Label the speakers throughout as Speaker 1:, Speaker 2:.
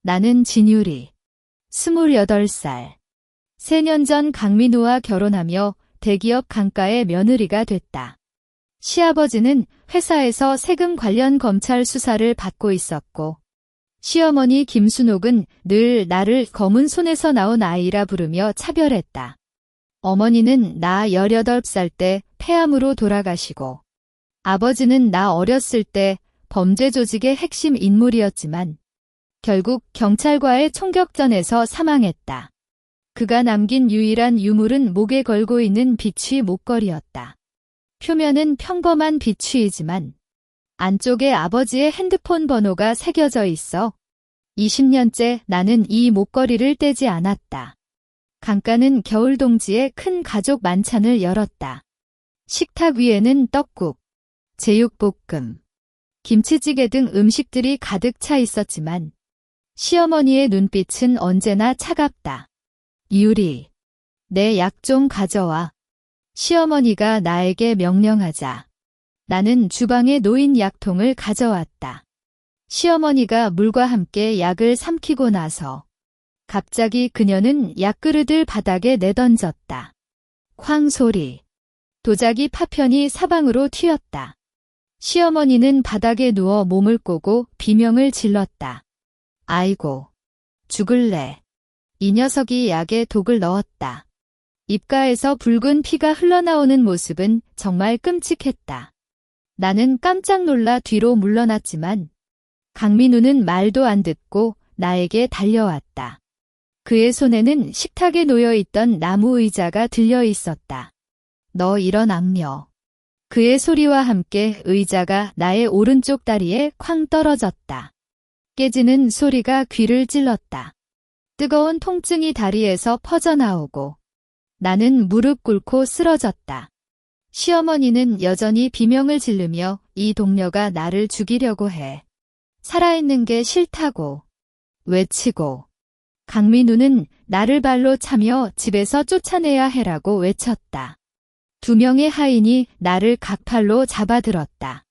Speaker 1: 나는 진유리. 28살. 3년 전 강민우와 결혼하며 대기업 강가의 며느리가 됐다. 시아버지는 회사에서 세금 관련 검찰 수사를 받고 있었고, 시어머니 김순옥은 늘 나를 검은 손에서 나온 아이라 부르며 차별했다. 어머니는 나 18살 때 폐암으로 돌아가시고, 아버지는 나 어렸을 때 범죄 조직의 핵심 인물이었지만 결국 경찰과의 총격전에서 사망했다. 그가 남긴 유일한 유물은 목에 걸고 있는 비취 목걸이였다. 표면은 평범한 비취이지만 안쪽에 아버지의 핸드폰 번호가 새겨져 있어 20년째 나는 이 목걸이를 떼지 않았다. 강가는 겨울 동지에 큰 가족 만찬을 열었다. 식탁 위에는 떡국, 제육볶음, 김치찌개 등 음식들이 가득 차 있었지만 시어머니의 눈빛은 언제나 차갑다. 유리, 내 약 좀 가져와. 시어머니가 나에게 명령하자 나는 주방에 놓인 약통을 가져왔다. 시어머니가 물과 함께 약을 삼키고 나서 갑자기 그녀는 약그릇을 바닥에 내던졌다. 쾅 소리. 도자기 파편이 사방으로 튀었다. 시어머니는 바닥에 누워 몸을 꼬고 비명을 질렀다. 아이고, 죽을래. 이 녀석이 약에 독을 넣었다. 입가에서 붉은 피가 흘러나오는 모습은 정말 끔찍했다. 나는 깜짝 놀라 뒤로 물러났지만 강민우는 말도 안 듣고 나에게 달려왔다. 그의 손에는 식탁에 놓여있던 나무 의자가 들려 있었다. 너 이런 악녀. 그의 소리와 함께 의자가 나의 오른쪽 다리에 쾅 떨어졌다. 깨지는 소리가 귀를 찔렀다. 뜨거운 통증이 다리에서 퍼져나오고 나는 무릎 꿇고 쓰러졌다. 시어머니는 여전히 비명을 지르며 이 동료가 나를 죽이려고 해. 살아있는 게 싫다고 외치고 강민우는 나를 발로 차며 집에서 쫓아내야 해라고 외쳤다. 2명의 하인이 나를 각팔로 잡아들었다.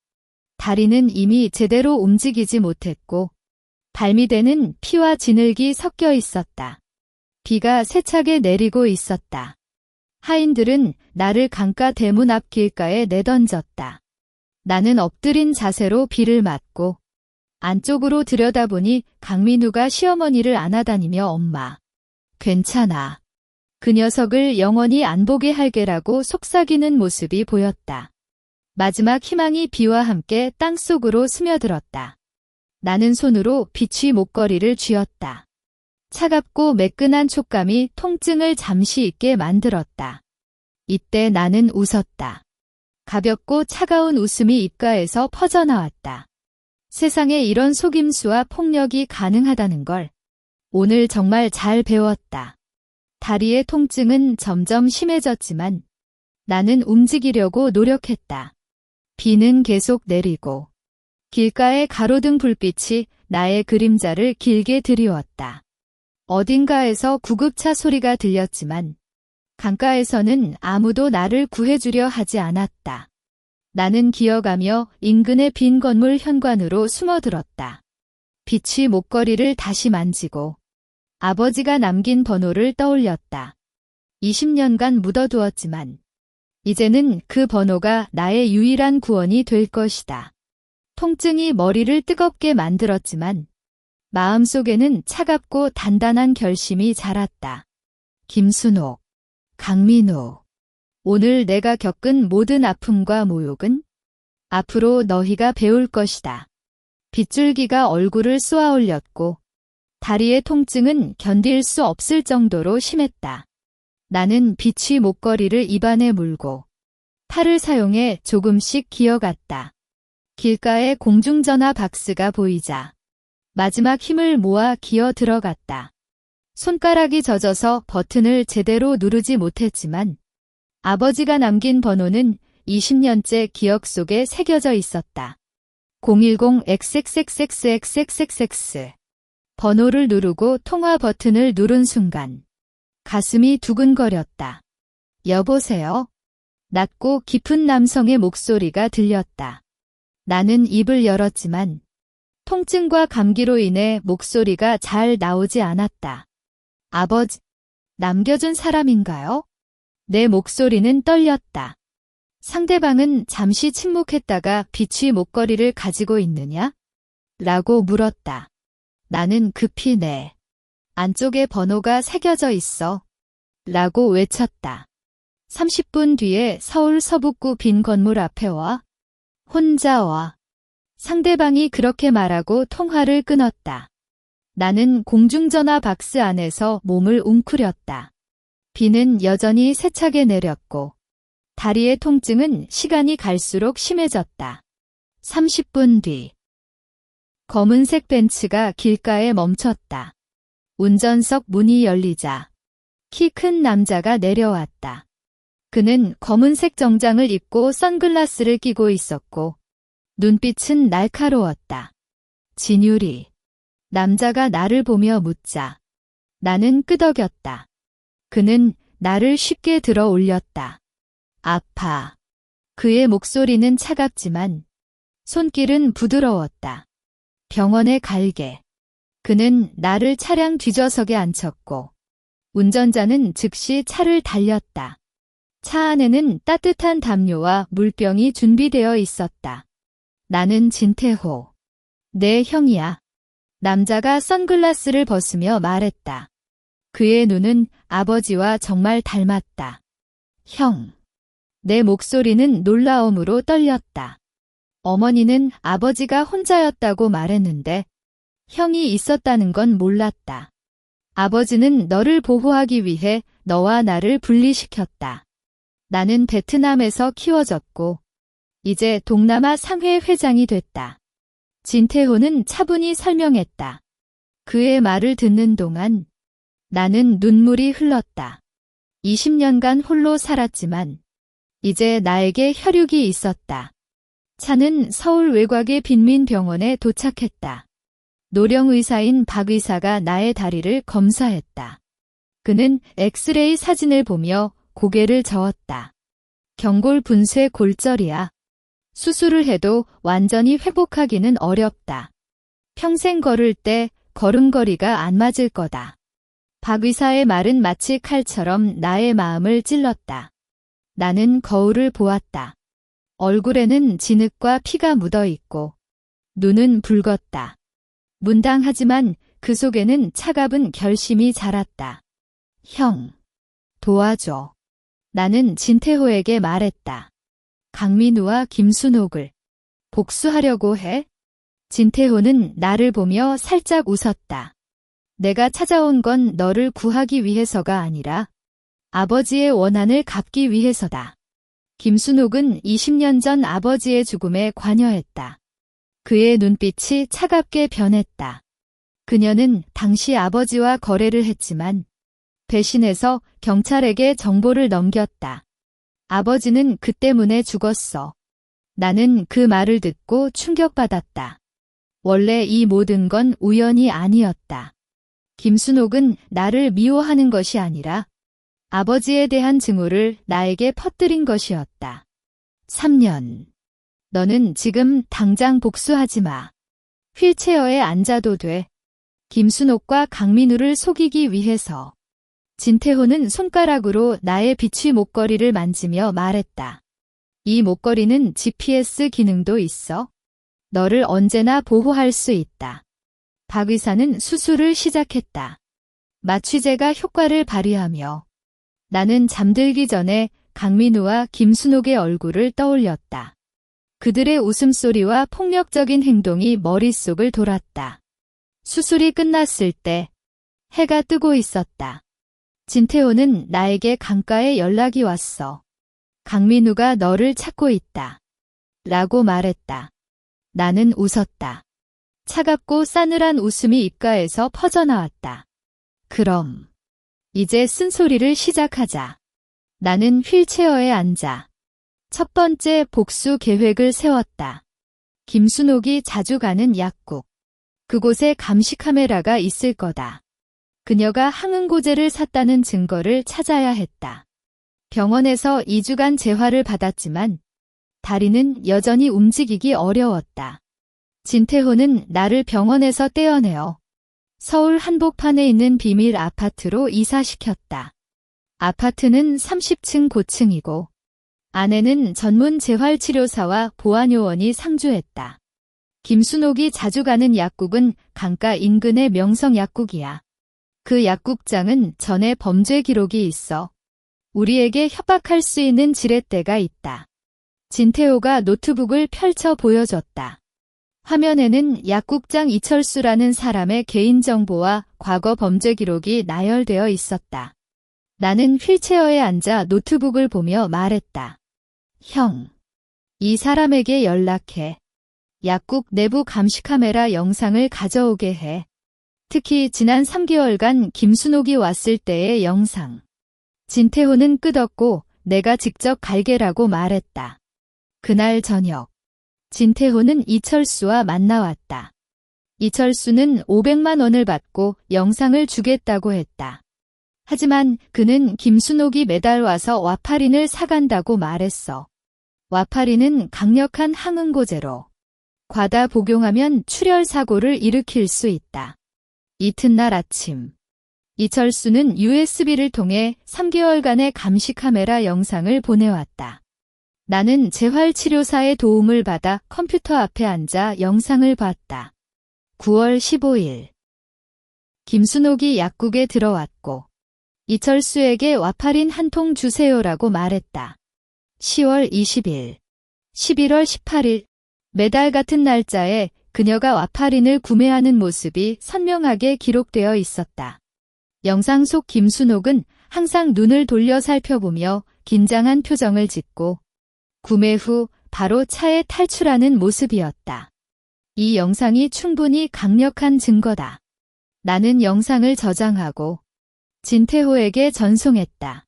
Speaker 1: 다리는 이미 제대로 움직이지 못했고 발밑에는 피와 진흙이 섞여 있었다. 비가 세차게 내리고 있었다. 하인들은 나를 강가 대문 앞 길가에 내던졌다. 나는 엎드린 자세로 비를 맞고 안쪽으로 들여다보니 강민우가 시어머니를 안아다니며 엄마, 괜찮아. 그 녀석을 영원히 안 보게 할게라고 속삭이는 모습이 보였다. 마지막 희망이 비와 함께 땅속으로 스며들었다. 나는 손으로 비취 목걸이를 쥐었다. 차갑고 매끈한 촉감이 통증을 잠시 잊게 만들었다. 이때 나는 웃었다. 가볍고 차가운 웃음이 입가에서 퍼져나왔다. 세상에 이런 속임수와 폭력이 가능하다는 걸 오늘 정말 잘 배웠다. 다리의 통증은 점점 심해졌지만 나는 움직이려고 노력했다. 비는 계속 내리고 길가의 가로등 불빛이 나의 그림자를 길게 드리웠다. 어딘가에서 구급차 소리가 들렸지만 강가에서는 아무도 나를 구해주려 하지 않았다. 나는 기어가며 인근의 빈 건물 현관으로 숨어들었다. 비취 목걸이를 다시 만지고 아버지가 남긴 번호를 떠올렸다. 20년간 묻어두었지만 이제는 그 번호가 나의 유일한 구원이 될 것이다. 통증이 머리를 뜨겁게 만들었지만 마음속에는 차갑고 단단한 결심이 자랐다. 김순옥, 강민우. 오늘 내가 겪은 모든 아픔과 모욕은 앞으로 너희가 배울 것이다. 빗줄기가 얼굴을 쏘아 올렸고 다리의 통증은 견딜 수 없을 정도로 심했다. 나는 비취 목걸이를 입안에 물고 팔을 사용해 조금씩 기어갔다. 길가에 공중전화 박스가 보이자 마지막 힘을 모아 기어 들어갔다. 손가락이 젖어서 버튼을 제대로 누르지 못했지만 아버지가 남긴 번호는 20년째 기억 속에 새겨져 있었다. 010XXXXXXX. 번호를 누르고 통화 버튼을 누른 순간 가슴이 두근거렸다. 여보세요? 낮고 깊은 남성의 목소리가 들렸다. 나는 입을 열었지만 통증과 감기로 인해 목소리가 잘 나오지 않았다. 아버지, 남겨준 사람인가요? 내 목소리는 떨렸다. 상대방은 잠시 침묵했다가 비취 목걸이를 가지고 있느냐? 라고 물었다. 나는 급히 내 안쪽에 번호가 새겨져 있어. 라고 외쳤다. 30분 뒤에 서울 서북구 빈 건물 앞에 와. 혼자 와. 상대방이 그렇게 말하고 통화를 끊었다. 나는 공중전화 박스 안에서 몸을 웅크렸다. 비는 여전히 세차게 내렸고 다리의 통증은 시간이 갈수록 심해졌다. 30분 뒤. 검은색 벤츠가 길가에 멈췄다. 운전석 문이 열리자 키 큰 남자가 내려왔다. 그는 검은색 정장을 입고 선글라스를 끼고 있었고 눈빛은 날카로웠다. 진유리. 남자가 나를 보며 묻자 나는 끄덕였다. 그는 나를 쉽게 들어 올렸다. 아파. 그의 목소리는 차갑지만 손길은 부드러웠다. 병원에 갈게. 그는 나를 차량 뒷좌석에 앉혔고 운전자는 즉시 차를 달렸다. 차 안에는 따뜻한 담요와 물병이 준비되어 있었다. 나는 진태호. 내 형이야. 남자가 선글라스를 벗으며 말했다. 그의 눈은 아버지와 정말 닮았다. 형. 내 목소리는 놀라움으로 떨렸다. 어머니는 아버지가 혼자였다고 말했는데 형이 있었다는 건 몰랐다. 아버지는 너를 보호하기 위해 너와 나를 분리시켰다. 나는 베트남에서 키워졌고 이제 동남아 상회 회장이 됐다. 진태호는 차분히 설명했다. 그의 말을 듣는 동안 나는 눈물이 흘렀다. 20년간 홀로 살았지만 이제 나에게 혈육이 있었다. 차는 서울 외곽의 빈민병원에 도착했다. 노령의사인 박 의사가 나의 다리를 검사했다. 그는 엑스레이 사진을 보며 고개를 저었다. 경골 분쇄 골절이야. 수술을 해도 완전히 회복하기는 어렵다. 평생 걸을 때 걸음걸이가 안 맞을 거다. 박 의사의 말은 마치 칼처럼 나의 마음을 찔렀다. 나는 거울을 보았다. 얼굴에는 진흙과 피가 묻어 있고 눈은 붉었다. 문당하지만 그 속에는 차가운 결심이 자랐다. 형, 도와줘. 나는 진태호에게 말했다. 강민우와 김순옥을 복수하려고 해? 진태호는 나를 보며 살짝 웃었다. 내가 찾아온 건 너를 구하기 위해서가 아니라 아버지의 원한을 갚기 위해서다. 김순옥은 20년 전 아버지의 죽음에 관여했다. 그의 눈빛이 차갑게 변했다. 그녀는 당시 아버지와 거래를 했지만 배신해서 경찰에게 정보를 넘겼다. 아버지는 그 때문에 죽었어. 나는 그 말을 듣고 충격받았다. 원래 이 모든 건 우연이 아니었다. 김순옥은 나를 미워하는 것이 아니라 아버지에 대한 증오를 나에게 퍼뜨린 것이었다. 3년. 너는 지금 당장 복수하지 마. 휠체어에 앉아도 돼. 김순옥과 강민우를 속이기 위해서. 진태호는 손가락으로 나의 비취 목걸이를 만지며 말했다. 이 목걸이는 GPS 기능도 있어. 너를 언제나 보호할 수 있다. 박 의사는 수술을 시작했다. 마취제가 효과를 발휘하며 나는 잠들기 전에 강민우와 김순옥의 얼굴을 떠올렸다. 그들의 웃음소리와 폭력적인 행동이 머릿속을 돌았다. 수술이 끝났을 때 해가 뜨고 있었다. 진태호는 나에게 강가에 연락이 왔어. 강민우가 너를 찾고 있다. 라고 말했다. 나는 웃었다. 차갑고 싸늘한 웃음이 입가에서 퍼져나왔다. 그럼 이제 쓴소리를 시작하자. 나는 휠체어에 앉아 첫 번째 복수 계획을 세웠다. 김순옥이 자주 가는 약국. 그곳에 감시 카메라가 있을 거다. 그녀가 항응고제를 샀다는 증거를 찾아야 했다. 병원에서 2주간 재활을 받았지만 다리는 여전히 움직이기 어려웠다. 진태호는 나를 병원에서 떼어내어 서울 한복판에 있는 비밀 아파트로 이사시켰다. 아파트는 30층 고층이고 안에는 전문 재활치료사와 보안요원이 상주했다. 김순옥이 자주 가는 약국은 강가 인근의 명성약국이야. 그 약국장은 전에 범죄 기록이 있어 우리에게 협박할 수 있는 지렛대가 있다. 진태호가 노트북을 펼쳐 보여줬다. 화면에는 약국장 이철수라는 사람의 개인정보와 과거 범죄 기록이 나열되어 있었다. 나는 휠체어에 앉아 노트북을 보며 말했다. 형, 이 사람에게 연락해. 약국 내부 감시 카메라 영상을 가져오게 해. 특히 지난 3개월간 김순옥이 왔을 때의 영상. 진태호는 끄덕고 내가 직접 갈게라고 말했다. 그날 저녁, 진태호는 이철수와 만나왔다. 이철수는 500만 원을 받고 영상을 주겠다고 했다. 하지만 그는 김순옥이 매달 와서 와파린을 사간다고 말했어. 와파린은 강력한 항응고제로 과다 복용하면 출혈 사고를 일으킬 수 있다. 이튿날 아침, 이철수는 USB를 통해 3개월간의 감시 카메라 영상을 보내왔다. 나는 재활치료사의 도움을 받아 컴퓨터 앞에 앉아 영상을 봤다. 9월 15일. 김순옥이 약국에 들어왔고 이철수에게 와파린 한 통 주세요라고 말했다. 10월 20일, 11월 18일, 매달 같은 날짜에 그녀가 와파린을 구매하는 모습이 선명하게 기록되어 있었다. 영상 속 김순옥은 항상 눈을 돌려 살펴보며 긴장한 표정을 짓고 구매 후 바로 차에 탈출하는 모습이었다. 이 영상이 충분히 강력한 증거다. 나는 영상을 저장하고 진태호에게 전송했다.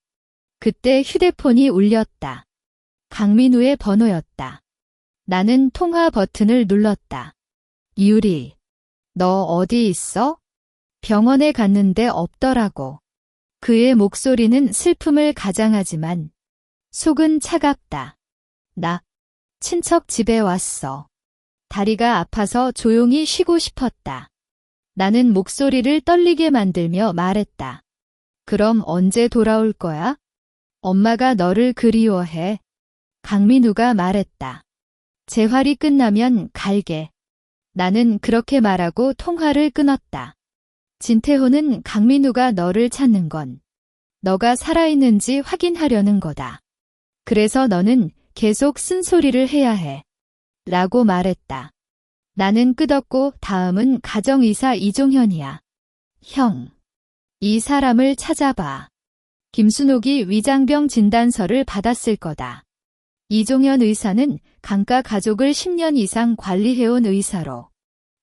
Speaker 1: 그때 휴대폰이 울렸다. 강민우의 번호였다. 나는 통화 버튼을 눌렀다. 유리, 너 어디 있어? 병원에 갔는데 없더라고. 그의 목소리는 슬픔을 가장하지만 속은 차갑다. 나 친척 집에 왔어. 다리가 아파서 조용히 쉬고 싶었다. 나는 목소리를 떨리게 만들며 말했다. 그럼 언제 돌아올 거야? 엄마가 너를 그리워해. 강민우가 말했다. 재활이 끝나면 갈게. 나는 그렇게 말하고 통화를 끊었다. 진태호는 강민우가 너를 찾는 건 너가 살아있는지 확인하려는 거다. 그래서 너는 계속 쓴소리를 해야 해. 라고 말했다. 나는 끄덕고 다음은 가정의사 이종현이야. 형, 이 사람을 찾아봐. 김순옥이 위장병 진단서를 받았을 거다. 이종현 의사는 강가 가족을 10년 이상 관리해온 의사로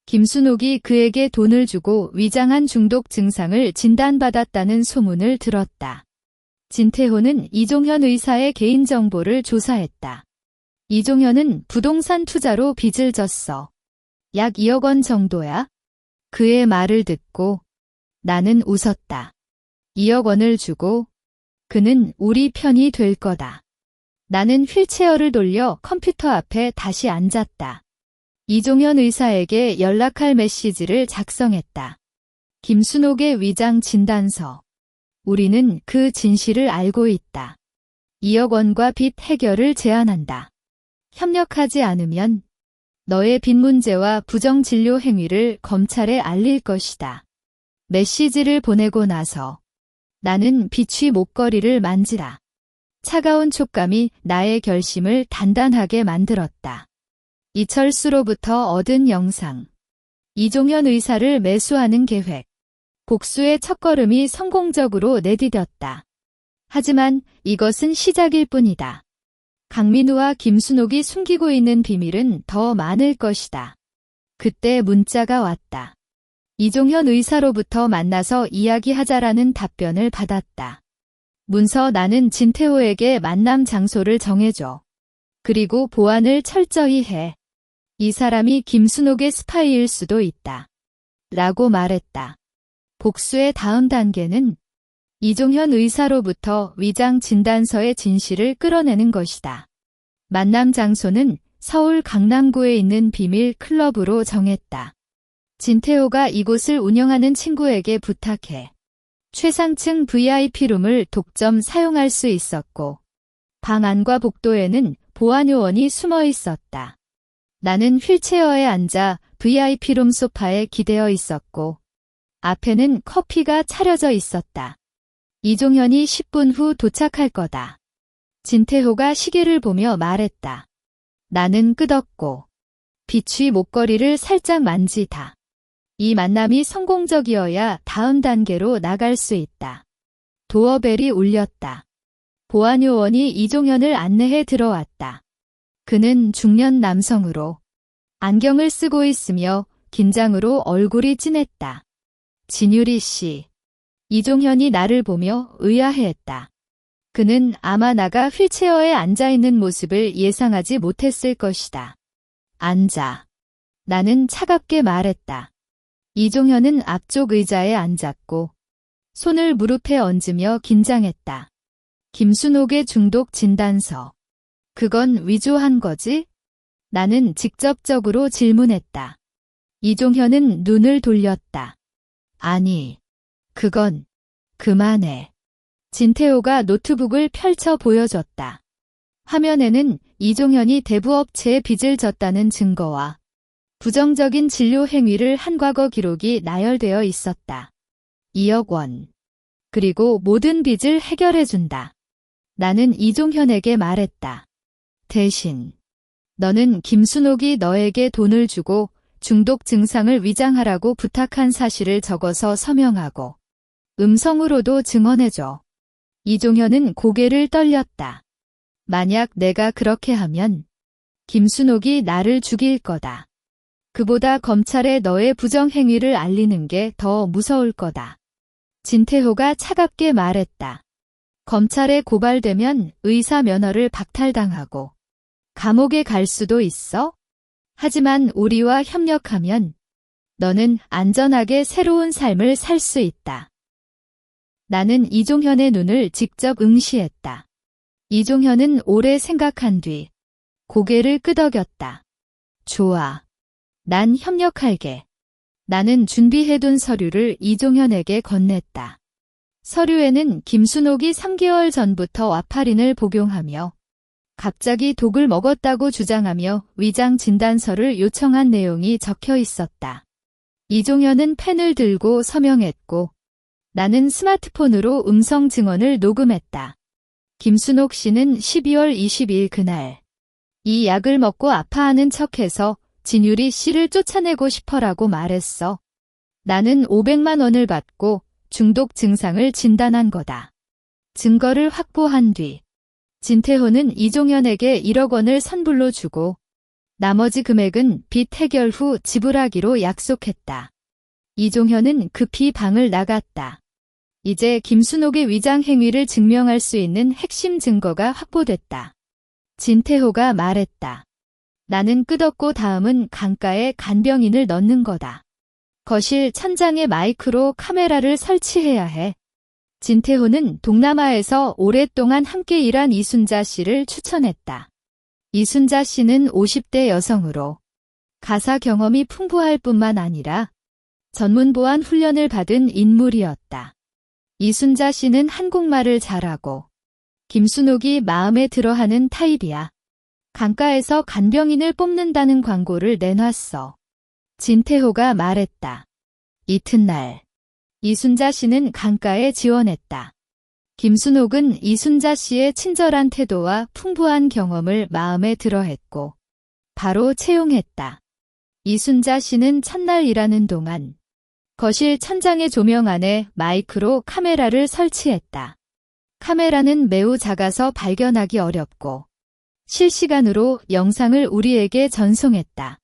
Speaker 1: 김순옥이 그에게 돈을 주고 위장한 중독 증상을 진단받았다는 소문을 들었다. 진태호는 이종현 의사의 개인정보를 조사했다. 이종현은 부동산 투자로 빚을 졌어. 약 2억 원 정도야? 그의 말을 듣고 나는 웃었다. 2억 원을 주고 그는 우리 편이 될 거다. 나는 휠체어를 돌려 컴퓨터 앞에 다시 앉았다. 이종현 의사에게 연락할 메시지를 작성했다. 김순옥의 위장 진단서. 우리는 그 진실을 알고 있다. 2억 원과 빚 해결을 제안한다. 협력하지 않으면 너의 빚 문제와 부정진료 행위를 검찰에 알릴 것이다. 메시지를 보내고 나서 나는 비취 목걸이를 만지다. 차가운 촉감이 나의 결심을 단단하게 만들었다. 이철수로부터 얻은 영상. 이종현 의사를 매수하는 계획. 복수의 첫걸음이 성공적으로 내디뎠다. 하지만 이것은 시작일 뿐이다. 강민우와 김순옥이 숨기고 있는 비밀은 더 많을 것이다. 그때 문자가 왔다. 이종현 의사로부터 만나서 이야기하자라는 답변을 받았다. 문서 나는 진태호에게 만남 장소를 정해줘. 그리고 보안을 철저히 해. 이 사람이 김순옥의 스파이일 수도 있다. 라고 말했다. 복수의 다음 단계는 이종현 의사로부터 위장 진단서의 진실을 끌어내는 것이다. 만남 장소는 서울 강남구에 있는 비밀 클럽으로 정했다. 진태호가 이곳을 운영하는 친구에게 부탁해 최상층 VIP룸을 독점 사용할 수 있었고 방 안과 복도에는 보안요원이 숨어 있었다. 나는 휠체어에 앉아 VIP룸 소파에 기대어 있었고 앞에는 커피가 차려져 있었다. 이종현이 10분 후 도착할 거다. 진태호가 시계를 보며 말했다. 나는 끄덕고 비취 목걸이를 살짝 만지다. 이 만남이 성공적이어야 다음 단계로 나갈 수 있다. 도어벨이 울렸다. 보안요원이 이종현을 안내해 들어왔다. 그는 중년 남성으로 안경을 쓰고 있으며 긴장으로 얼굴이 진했다. 진유리 씨. 이종현이 나를 보며 의아해했다. 그는 아마 나가 휠체어에 앉아있는 모습을 예상하지 못했을 것이다. 앉아. 나는 차갑게 말했다. 이종현은 앞쪽 의자에 앉았고 손을 무릎에 얹으며 긴장했다. 김순옥의 중독 진단서. 그건 위조한 거지? 나는 직접적으로 질문했다. 이종현은 눈을 돌렸다. 아니, 그건 그만해. 진태호가 노트북을 펼쳐 보여줬다. 화면에는 이종현이 대부업체에 빚을 졌다는 증거와 부정적인 진료 행위를 한 과거 기록이 나열되어 있었다. 2억 원. 그리고 모든 빚을 해결해준다. 나는 이종현에게 말했다. 대신 너는 김순옥이 너에게 돈을 주고 중독 증상을 위장하라고 부탁한 사실을 적어서 서명하고 음성으로도 증언해줘. 이종현은 고개를 떨렸다. 만약 내가 그렇게 하면 김순옥이 나를 죽일 거다. 그보다 검찰에 너의 부정행위를 알리는 게 더 무서울 거다. 진태호가 차갑게 말했다. 검찰에 고발되면 의사 면허를 박탈당하고 감옥에 갈 수도 있어? 하지만 우리와 협력하면 너는 안전하게 새로운 삶을 살 수 있다. 나는 이종현의 눈을 직접 응시했다. 이종현은 오래 생각한 뒤 고개를 끄덕였다. 좋아. 난 협력할게. 나는 준비해둔 서류를 이종현에게 건넸다. 서류에는 김순옥이 3개월 전부터 와파린을 복용하며 갑자기 독을 먹었다고 주장하며 위장 진단서를 요청한 내용이 적혀 있었다. 이종현은 펜을 들고 서명했고 나는 스마트폰으로 음성 증언을 녹음했다. 김순옥 씨는 12월 20일 그날 이 약을 먹고 아파하는 척해서 진유리 씨를 쫓아내고 싶어라고 말했어. 나는 500만 원을 받고 중독 증상을 진단한 거다. 증거를 확보한 뒤 진태호는 이종현에게 1억 원을 선불로 주고 나머지 금액은 빚 해결 후 지불하기로 약속했다. 이종현은 급히 방을 나갔다. 이제 김순옥의 위장 행위를 증명할 수 있는 핵심 증거가 확보됐다. 진태호가 말했다. 나는 끄덕고 다음은 강가에 간병인을 넣는 거다. 거실 천장에 마이크로 카메라를 설치해야 해. 진태호는 동남아에서 오랫동안 함께 일한 이순자 씨를 추천했다. 이순자 씨는 50대 여성으로 가사 경험이 풍부할 뿐만 아니라 전문 보안 훈련을 받은 인물이었다. 이순자 씨는 한국말을 잘하고 김순옥이 마음에 들어하는 타입이야. 강가에서 간병인을 뽑는다는 광고를 내놨어. 진태호가 말했다. 이튿날 이순자 씨는 강가에 지원했다. 김순옥은 이순자 씨의 친절한 태도와 풍부한 경험을 마음에 들어했고 바로 채용했다. 이순자 씨는 첫날 일하는 동안 거실 천장의 조명 안에 마이크로 카메라를 설치했다. 카메라는 매우 작아서 발견하기 어렵고 실시간으로 영상을 우리에게 전송했다.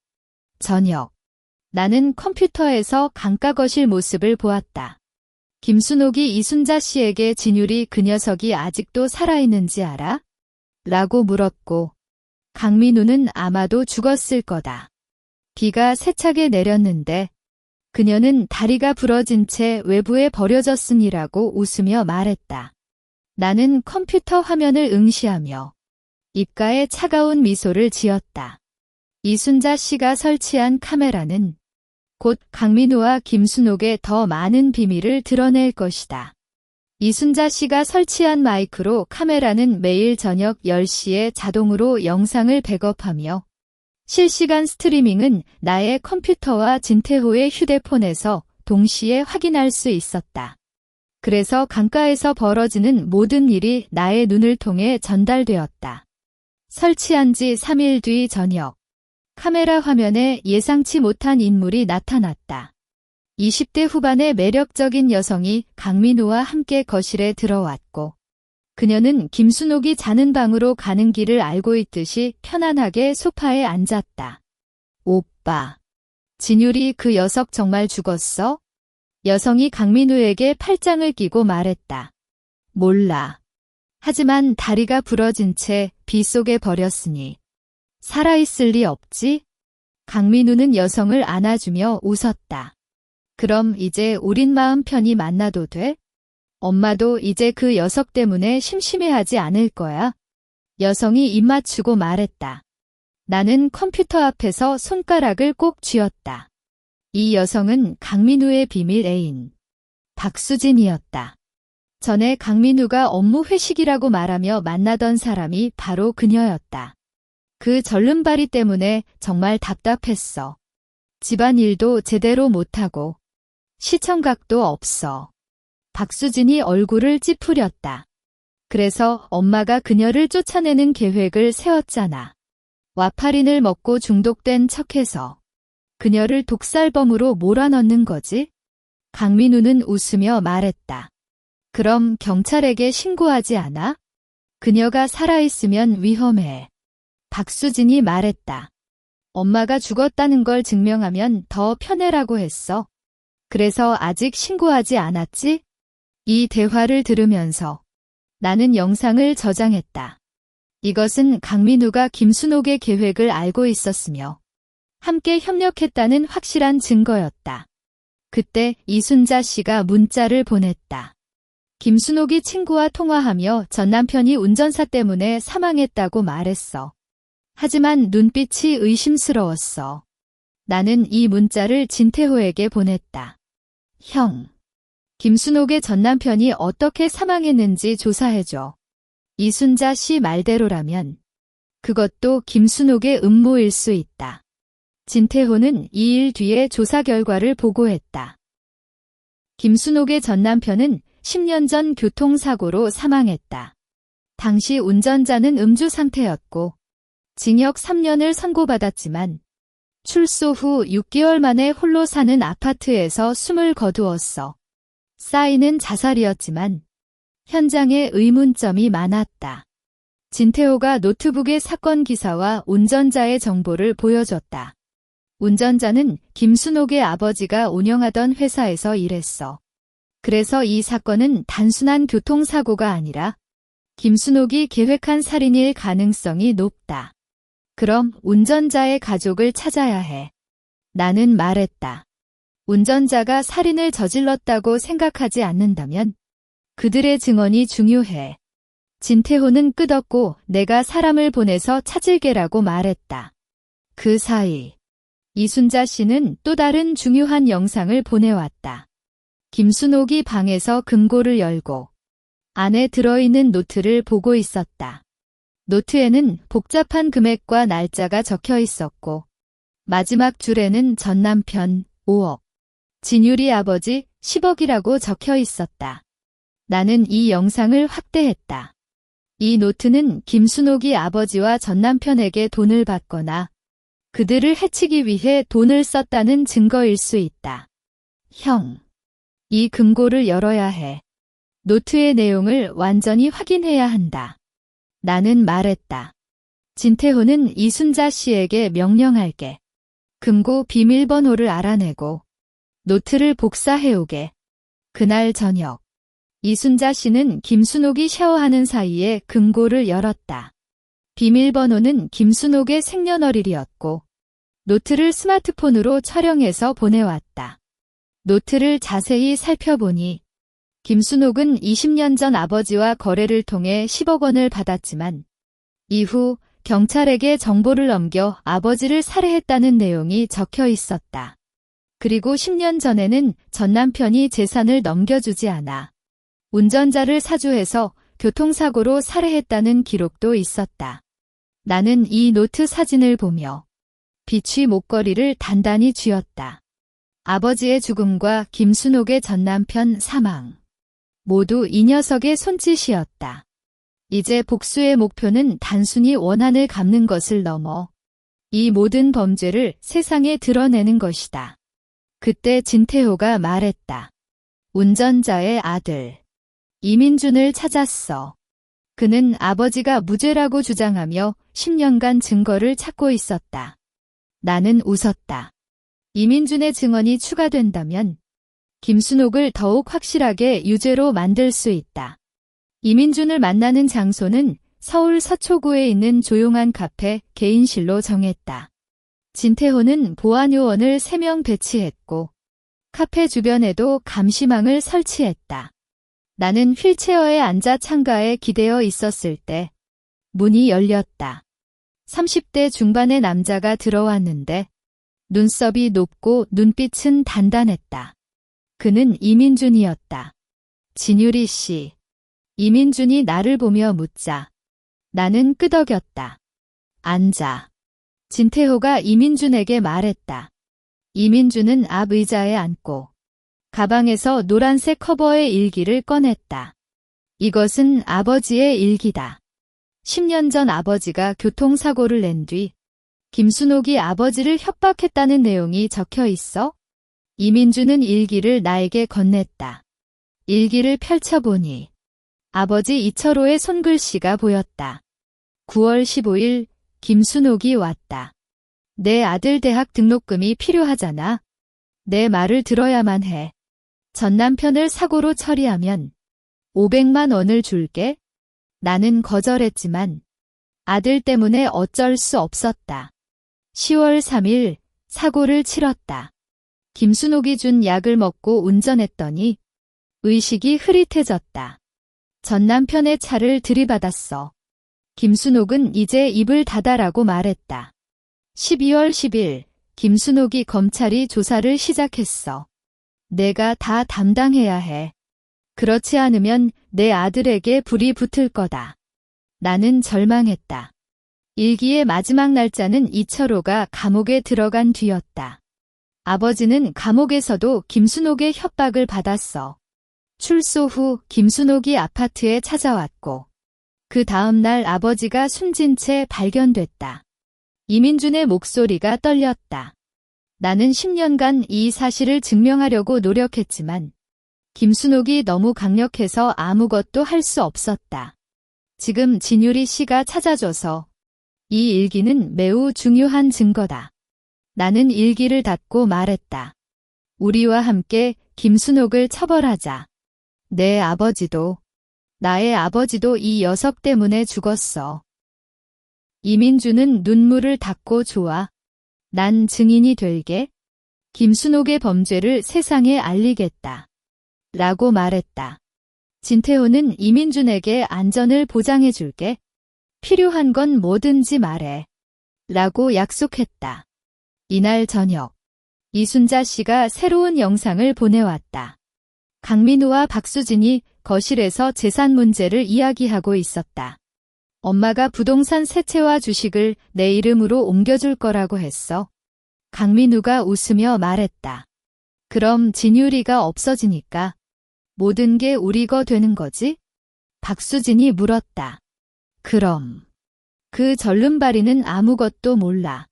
Speaker 1: 저녁. 나는 컴퓨터에서 강가 거실 모습을 보았다. 김순옥이 이순자 씨에게 진유리 그 녀석이 아직도 살아있는지 알아? 라고 물었고 강민우는 아마도 죽었을 거다. 비가 세차게 내렸는데 그녀는 다리가 부러진 채 외부에 버려졌으니라고 웃으며 말했다. 나는 컴퓨터 화면을 응시하며 입가에 차가운 미소를 지었다. 이순자 씨가 설치한 카메라는 곧 강민우와 김순옥의 더 많은 비밀을 드러낼 것이다. 이순자 씨가 설치한 마이크로 카메라는 매일 저녁 10시에 자동으로 영상을 백업하며 실시간 스트리밍은 나의 컴퓨터와 진태호의 휴대폰에서 동시에 확인할 수 있었다. 그래서 강가에서 벌어지는 모든 일이 나의 눈을 통해 전달되었다. 설치한 지 3일 뒤 저녁, 카메라 화면에 예상치 못한 인물이 나타났다. 20대 후반의 매력적인 여성이 강민우와 함께 거실에 들어왔고, 그녀는 김순옥이 자는 방으로 가는 길을 알고 있듯이 편안하게 소파에 앉았다. 오빠, 진율이 그 녀석 정말 죽었어? 여성이 강민우에게 팔짱을 끼고 말했다. 몰라. 하지만 다리가 부러진 채 빗속에 버렸으니 살아있을 리 없지? 강민우는 여성을 안아주며 웃었다. 그럼 이제 우린 마음 편히 만나도 돼? 엄마도 이제 그 녀석 때문에 심심해하지 않을 거야. 여성이 입 맞추고 말했다. 나는 컴퓨터 앞에서 손가락을 꼭 쥐었다. 이 여성은 강민우의 비밀 애인 박수진이었다. 전에 강민우가 업무 회식이라고 말하며 만나던 사람이 바로 그녀였다. 그 절름발이 때문에 정말 답답했어. 집안일도 제대로 못하고 시청각도 없어. 박수진이 얼굴을 찌푸렸다. 그래서 엄마가 그녀를 쫓아내는 계획을 세웠잖아. 와파린을 먹고 중독된 척해서 그녀를 독살범으로 몰아넣는 거지? 강민우는 웃으며 말했다. 그럼 경찰에게 신고하지 않아? 그녀가 살아있으면 위험해. 박수진이 말했다. 엄마가 죽었다는 걸 증명하면 더 편해라고 했어. 그래서 아직 신고하지 않았지? 이 대화를 들으면서 나는 영상을 저장했다. 이것은 강민우가 김순옥의 계획을 알고 있었으며 함께 협력했다는 확실한 증거였다. 그때 이순자 씨가 문자를 보냈다. 김순옥이 친구와 통화하며 전 남편이 운전사 때문에 사망했다고 말했어. 하지만 눈빛이 의심스러웠어. 나는 이 문자를 진태호에게 보냈다. 형, 김순옥의 전 남편이 어떻게 사망했는지 조사해줘. 이순자 씨 말대로라면 그것도 김순옥의 음모일 수 있다. 진태호는 2일 뒤에 조사 결과를 보고했다. 김순옥의 전 남편은 10년 전 교통사고로 사망했다. 당시 운전자는 음주 상태였고 징역 3년을 선고받았지만 출소 후 6개월 만에 홀로 사는 아파트에서 숨을 거두었어. 싸이는 자살이었지만 현장에 의문점이 많았다. 진태호가 노트북의 사건 기사와 운전자의 정보를 보여줬다. 운전자는 김순옥의 아버지가 운영하던 회사에서 일했어. 그래서 이 사건은 단순한 교통사고가 아니라 김순옥이 계획한 살인일 가능성이 높다. 그럼 운전자의 가족을 찾아야 해. 나는 말했다. 운전자가 살인을 저질렀다고 생각하지 않는다면 그들의 증언이 중요해. 진태호는 끄덕고 내가 사람을 보내서 찾을게라고 말했다. 그 사이 이순자 씨는 또 다른 중요한 영상을 보내왔다. 김순옥이 방에서 금고를 열고 안에 들어있는 노트를 보고 있었다. 노트에는 복잡한 금액과 날짜가 적혀 있었고 마지막 줄에는 전 남편 5억, 진율이 아버지 10억이라고 적혀 있었다. 나는 이 영상을 확대했다. 이 노트는 김순옥이 아버지와 전 남편에게 돈을 받거나 그들을 해치기 위해 돈을 썼다는 증거일 수 있다. 형, 이 금고를 열어야 해. 노트의 내용을 완전히 확인해야 한다. 나는 말했다. 진태호는 이순자 씨에게 명령할게. 금고 비밀번호를 알아내고 노트를 복사해오게. 그날 저녁 이순자 씨는 김순옥이 샤워하는 사이에 금고를 열었다. 비밀번호는 김순옥의 생년월일이었고 노트를 스마트폰으로 촬영해서 보내왔다. 노트를 자세히 살펴보니 김순옥은 20년 전 아버지와 거래를 통해 10억 원을 받았지만 이후 경찰에게 정보를 넘겨 아버지를 살해했다는 내용이 적혀 있었다. 그리고 10년 전에는 전 남편이 재산을 넘겨주지 않아 운전자를 사주해서 교통사고로 살해했다는 기록도 있었다. 나는 이 노트 사진을 보며 비취 목걸이를 단단히 쥐었다. 아버지의 죽음과 김순옥의 전 남편 사망. 모두 이 녀석의 손짓이었다. 이제 복수의 목표는 단순히 원한을 갚는 것을 넘어 이 모든 범죄를 세상에 드러내는 것이다. 그때 진태호가 말했다. 운전자의 아들 이민준을 찾았어. 그는 아버지가 무죄라고 주장하며 10년간 증거를 찾고 있었다. 나는 웃었다. 이민준의 증언이 추가된다면 김순옥을 더욱 확실하게 유죄로 만들 수 있다. 이민준을 만나는 장소는 서울 서초구에 있는 조용한 카페 개인실로 정했다. 진태호는 보안요원을 3명 배치했고 카페 주변에도 감시망을 설치했다. 나는 휠체어에 앉아 창가에 기대어 있었을 때 문이 열렸다. 30대 중반의 남자가 들어왔는데 눈썹이 높고 눈빛은 단단했다. 그는 이민준이었다. 진유리 씨. 이민준이 나를 보며 묻자 나는 끄덕였다. 앉아. 진태호가 이민준에게 말했다. 이민준은 앞 의자에 앉고 가방에서 노란색 커버의 일기를 꺼냈다. 이것은 아버지의 일기다. 10년 전 아버지가 교통사고를 낸 뒤 김순옥이 아버지를 협박했다는 내용이 적혀 있어 이민준은 일기를 나에게 건넸다. 일기를 펼쳐보니 아버지 이철호의 손글씨가 보였다. 9월 15일 김순옥이 왔다. 내 아들 대학 등록금이 필요하잖아. 내 말을 들어야만 해. 전 남편을 사고로 처리하면 500만 원을 줄게. 나는 거절했지만 아들 때문에 어쩔 수 없었다. 10월 3일 사고를 치렀다. 김순옥이 준 약을 먹고 운전했더니 의식이 흐릿해졌다. 전 남편의 차를 들이받았어. 김순옥은 이제 입을 닫아라고 말했다. 12월 10일 김순옥이 검찰이 조사를 시작했어. 내가 다 담당해야 해. 그렇지 않으면 내 아들에게 불이 붙을 거다. 나는 절망했다. 일기의 마지막 날짜는 이철호가 감옥에 들어간 뒤였다. 아버지는 감옥에서도 김순옥의 협박을 받았어. 출소 후 김순옥이 아파트에 찾아왔고 그 다음 날 아버지가 숨진 채 발견됐다. 이민준의 목소리가 떨렸다. 나는 10년간 이 사실을 증명하려고 노력했지만 김순옥이 너무 강력해서 아무것도 할 수 없었다. 지금 진유리 씨가 찾아줘서 이 일기는 매우 중요한 증거다. 나는 일기를 닫고 말했다. 우리와 함께 김순옥을 처벌하자. 내 아버지도, 나의 아버지도 이 녀석 때문에 죽었어. 이민준은 눈물을 닦고 좋아. 난 증인이 될게. 김순옥의 범죄를 세상에 알리겠다. 라고 말했다. 진태호는 이민준에게 안전을 보장해줄게. 필요한 건 뭐든지 말해. 라고 약속했다. 이날 저녁, 이순자 씨가 새로운 영상을 보내왔다. 강민우와 박수진이 거실에서 재산 문제를 이야기하고 있었다. 엄마가 부동산 세채와 주식을 내 이름으로 옮겨줄 거라고 했어. 강민우가 웃으며 말했다. 그럼 진유리가 없어지니까 모든 게 우리 거 되는 거지? 박수진이 물었다. 그럼. 그 절름발이는 아무것도 몰라.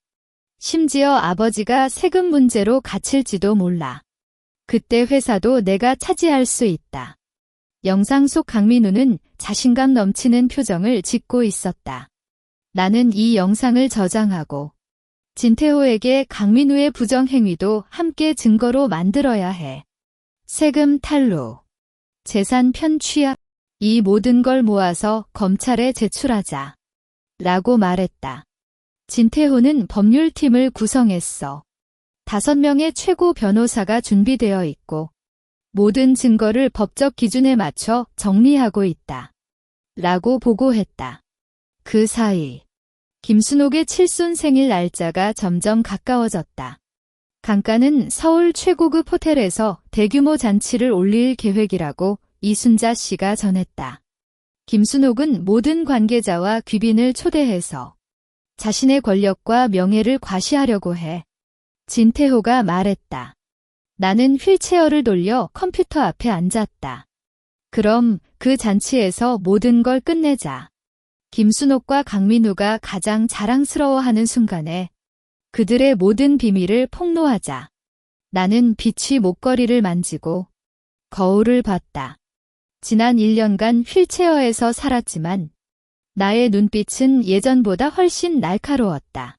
Speaker 1: 심지어 아버지가 세금 문제로 갇힐지도 몰라. 그때 회사도 내가 차지할 수 있다. 영상 속 강민우는 자신감 넘치는 표정을 짓고 있었다. 나는 이 영상을 저장하고 진태호에게 강민우의 부정행위도 함께 증거로 만들어야 해. 세금 탈루, 재산 편취약, 이 모든 걸 모아서 검찰에 제출하자. 라고 말했다. 진태호는 법률팀을 구성했어. 5명의 최고 변호사가 준비되어 있고 모든 증거를 법적 기준에 맞춰 정리하고 있다. 라고 보고했다. 그 사이 김순옥의 칠순 생일 날짜가 점점 가까워졌다. 강가는 서울 최고급 호텔에서 대규모 잔치를 올릴 계획이라고 이순자 씨가 전했다. 김순옥은 모든 관계자와 귀빈을 초대해서 자신의 권력과 명예를 과시하려고 해. 진태호가 말했다. 나는 휠체어를 돌려 컴퓨터 앞에 앉았다. 그럼 그 잔치에서 모든 걸 끝내자. 김순옥과 강민우가 가장 자랑스러워하는 순간에 그들의 모든 비밀을 폭로하자. 나는 빛이 목걸이를 만지고 거울을 봤다. 지난 1년간 휠체어에서 살았지만 나의 눈빛은 예전보다 훨씬 날카로웠다.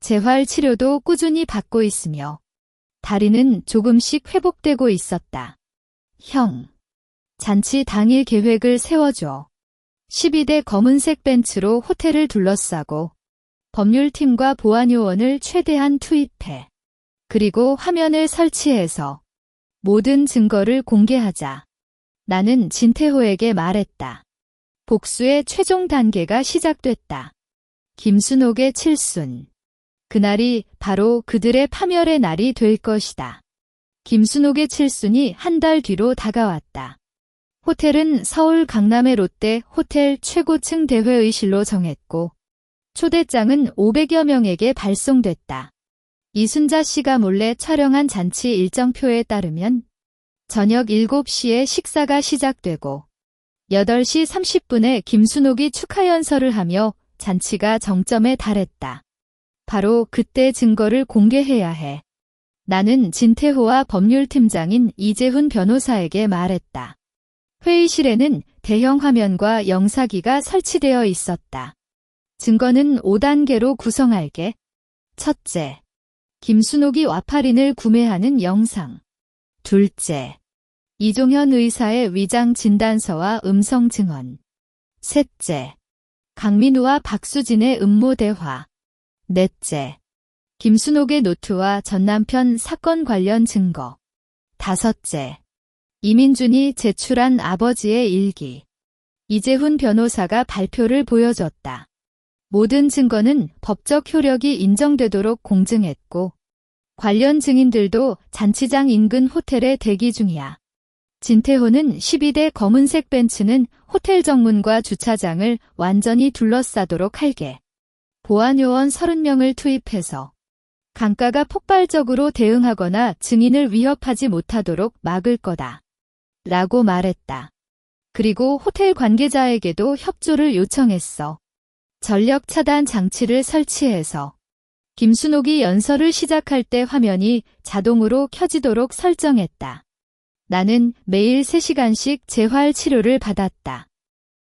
Speaker 1: 재활 치료도 꾸준히 받고 있으며 다리는 조금씩 회복되고 있었다. 형, 잔치 당일 계획을 세워줘. 12대 검은색 벤츠로 호텔을 둘러싸고 법률팀과 보안요원을 최대한 투입해. 그리고 화면을 설치해서 모든 증거를 공개하자. 나는 진태호에게 말했다. 복수의 최종 단계가 시작됐다. 김순옥의 칠순. 그날이 바로 그들의 파멸의 날이 될 것이다. 김순옥의 칠순이 한 달 뒤로 다가왔다. 호텔은 서울 강남의 롯데 호텔 최고층 대회의실로 정했고 초대장은 500여 명에게 발송됐다. 이순자 씨가 몰래 촬영한 잔치 일정표에 따르면 저녁 7시에 식사가 시작되고 8시 30분에 김순옥이 축하 연설을 하며 잔치가 정점에 달했다. 바로 그때 증거를 공개해야 해. 나는 진태호와 법률팀장인 이재훈 변호사에게 말했다. 회의실에는 대형 화면과 영사기가 설치되어 있었다. 증거는 5단계로 구성할게. 첫째, 김순옥이 와파린을 구매하는 영상. 둘째, 이종현 의사의 위장 진단서와 음성 증언. 셋째, 강민우와 박수진의 음모 대화. 넷째, 김순옥의 노트와 전남편 사건 관련 증거. 다섯째, 이민준이 제출한 아버지의 일기. 이재훈 변호사가 발표를 보여줬다. 모든 증거는 법적 효력이 인정되도록 공증했고 관련 증인들도 잔치장 인근 호텔에 대기 중이야. 진태호는 12대 검은색 벤츠는 호텔 정문과 주차장을 완전히 둘러싸도록 할게. 보안요원 30명을 투입해서 강가가 폭발적으로 대응하거나 증인을 위협하지 못하도록 막을 거다. 라고 말했다. 그리고 호텔 관계자에게도 협조를 요청했어. 전력 차단 장치를 설치해서 김순옥이 연설을 시작할 때 화면이 자동으로 켜지도록 설정했다. 나는 매일 3시간씩 재활 치료를 받았다.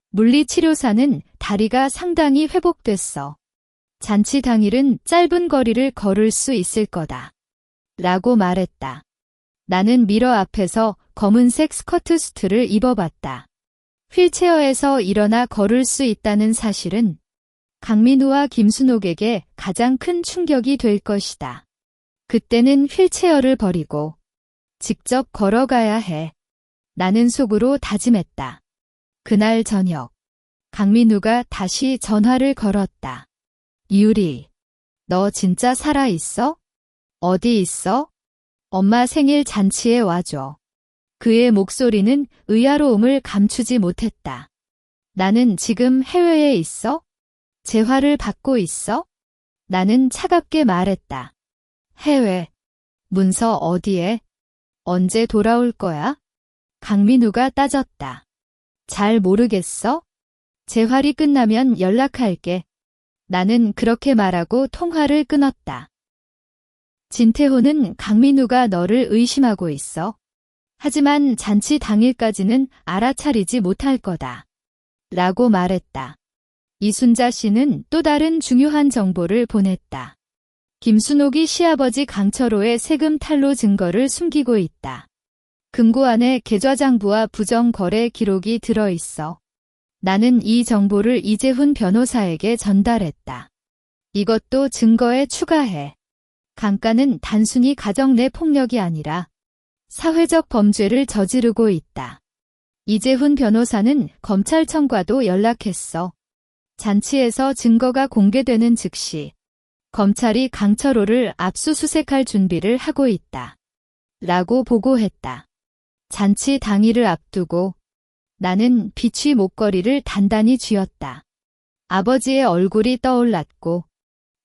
Speaker 1: 물리치료사는 다리가 상당히 회복됐어. 잔치 당일은 짧은 거리를 걸을 수 있을 거다. 라고 말했다. 나는 미러 앞에서 검은색 스커트 수트를 입어봤다. 휠체어에서 일어나 걸을 수 있다는 사실은 강민우와 김순옥에게 가장 큰 충격이 될 것이다. 그때는 휠체어를 버리고 직접 걸어가야 해. 나는 속으로 다짐했다. 그날 저녁, 강민우가 다시 전화를 걸었다. 유리, 너 진짜 살아있어? 어디 있어? 엄마 생일 잔치에 와줘. 그의 목소리는 의아로움을 감추지 못했다. 나는 지금 해외에 있어? 재활을 받고 있어? 나는 차갑게 말했다. 해외. 문서 어디에? 언제 돌아올 거야? 강민우가 따졌다. 잘 모르겠어? 재활이 끝나면 연락할게. 나는 그렇게 말하고 통화를 끊었다. 진태호는 강민우가 너를 의심하고 있어. 하지만 잔치 당일까지는 알아차리지 못할 거다. 라고 말했다. 이순자 씨는 또 다른 중요한 정보를 보냈다. 김순옥이 시아버지 강철호의 세금 탈루 증거를 숨기고 있다. 금고 안에 계좌장부와 부정거래 기록이 들어있어. 나는 이 정보를 이재훈 변호사에게 전달했다. 이것도 증거에 추가해. 강가는 단순히 가정 내 폭력이 아니라 사회적 범죄를 저지르고 있다. 이재훈 변호사는 검찰청과도 연락했어. 잔치에서 증거가 공개되는 즉시 검찰이 강철호를 압수수색할 준비를 하고 있다. 라고 보고했다. 잔치 당일을 앞두고 나는 비취 목걸이를 단단히 쥐었다. 아버지의 얼굴이 떠올랐고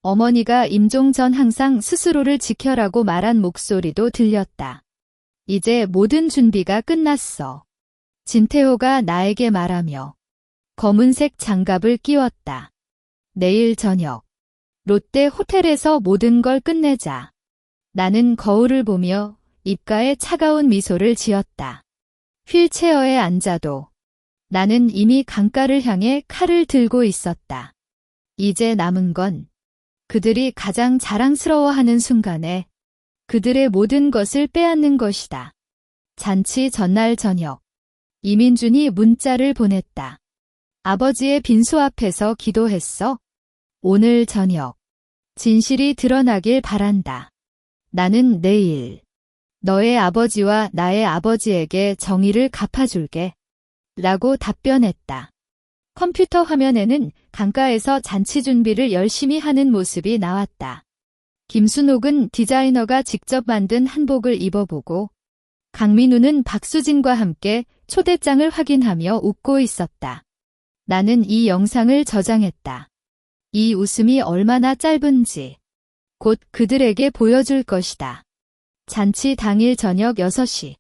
Speaker 1: 어머니가 임종 전 항상 스스로를 지켜라고 말한 목소리도 들렸다. 이제 모든 준비가 끝났어. 진태호가 나에게 말하며 검은색 장갑을 끼웠다. 내일 저녁 롯데 호텔에서 모든 걸 끝내자. 나는 거울을 보며 입가에 차가운 미소를 지었다. 휠체어에 앉아도 나는 이미 강가를 향해 칼을 들고 있었다. 이제 남은 건 그들이 가장 자랑스러워하는 순간에 그들의 모든 것을 빼앗는 것이다. 잔치 전날 저녁, 이민준이 문자를 보냈다. 아버지의 빈소 앞에서 기도했어. 오늘 저녁, 진실이 드러나길 바란다. 나는 내일 너의 아버지와 나의 아버지에게 정의를 갚아줄게. 라고 답변했다. 컴퓨터 화면에는 강가에서 잔치 준비를 열심히 하는 모습이 나왔다. 김순옥은 디자이너가 직접 만든 한복을 입어보고 강민우는 박수진과 함께 초대장을 확인하며 웃고 있었다. 나는 이 영상을 저장했다. 이 웃음이 얼마나 짧은지 곧 그들에게 보여줄 것이다. 잔치 당일 저녁 6시.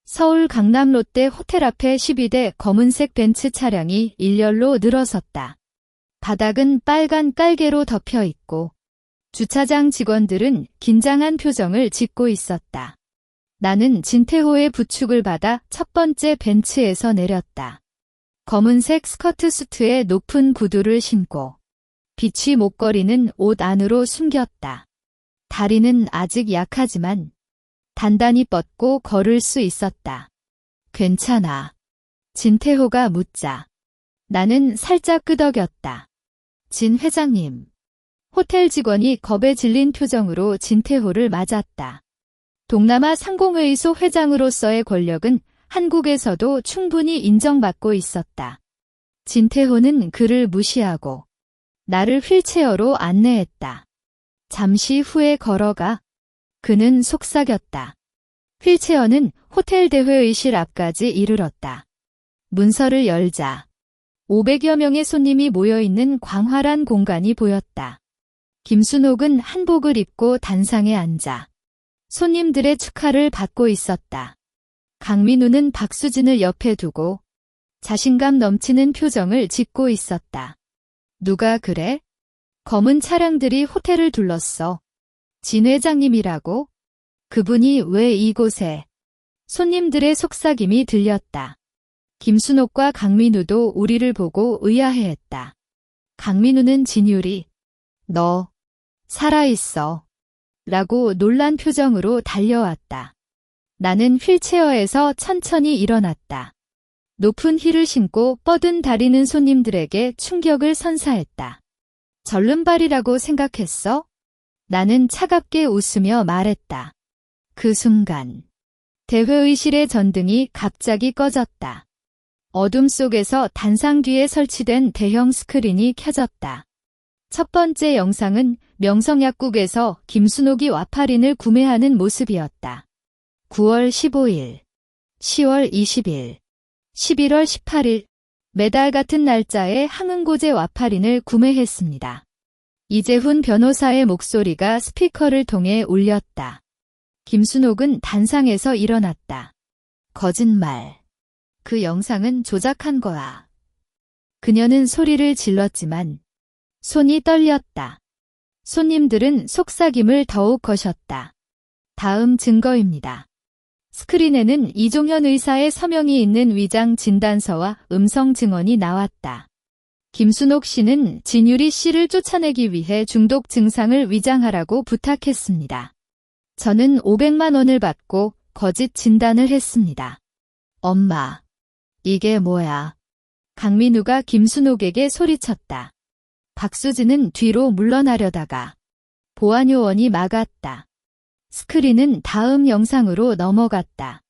Speaker 1: 서울 강남 롯데 호텔 앞에 12대 검은색 벤츠 차량이 일렬로 늘어섰다. 바닥은 빨간 깔개로 덮여 있고 주차장 직원들은 긴장한 표정을 짓고 있었다. 나는 진태호의 부축을 받아 첫 번째 벤츠에서 내렸다. 검은색 스커트 수트에 높은 구두를 신고 비취 목걸이는 옷 안으로 숨겼다. 다리는 아직 약하지만 단단히 뻗고 걸을 수 있었다. 괜찮아. 진태호가 묻자 나는 살짝 끄덕였다. 진 회장님. 호텔 직원이 겁에 질린 표정으로 진태호를 맞았다. 동남아 상공회의소 회장으로서의 권력은 한국에서도 충분히 인정받고 있었다. 진태호는 그를 무시하고 나를 휠체어로 안내했다. 잠시 후에 걸어가. 그는 속삭였다. 휠체어는 호텔 대회의실 앞까지 이르렀다. 문서를 열자 500여 명의 손님이 모여있는 광활한 공간이 보였다. 김순옥은 한복을 입고 단상에 앉아 손님들의 축하를 받고 있었다. 강민우는 박수진을 옆에 두고 자신감 넘치는 표정을 짓고 있었다. 누가 그래? 검은 차량들이 호텔을 둘렀어. 진 회장님이라고? 그분이 왜 이곳에? 손님들의 속삭임이 들렸다. 김순옥과 강민우도 우리를 보고 의아해했다. 강민우는 진율이 너 살아있어 라고 놀란 표정으로 달려왔다. 나는 휠체어에서 천천히 일어났다. 높은 힐을 신고 뻗은 다리는 손님들에게 충격을 선사했다. 절름발이라고 생각했어? 나는 차갑게 웃으며 말했다. 그 순간 대회의실의 전등이 갑자기 꺼졌다. 어둠 속에서 단상 뒤에 설치된 대형 스크린이 켜졌다. 첫 번째 영상은 명성약국에서 김순옥이 와파린을 구매하는 모습이었다. 9월 15일, 10월 20일, 11월 18일 매달 같은 날짜에 항응고제 와파린을 구매했습니다. 이재훈 변호사의 목소리가 스피커를 통해 울렸다. 김순옥은 단상에서 일어났다. 거짓말. 그 영상은 조작한 거야. 그녀는 소리를 질렀지만 손이 떨렸다. 손님들은 속삭임을 더욱 거셨다. 다음 증거입니다. 스크린에는 이종현 의사의 서명이 있는 위장 진단서와 음성 증언이 나왔다. 김순옥 씨는 진유리 씨를 쫓아내기 위해 중독 증상을 위장하라고 부탁했습니다. 저는 500만 원을 받고 거짓 진단을 했습니다. 엄마, 이게 뭐야? 강민우가 김순옥에게 소리쳤다. 박수진은 뒤로 물러나려다가 보안요원이 막았다. 스크린은 다음 영상으로 넘어갔다.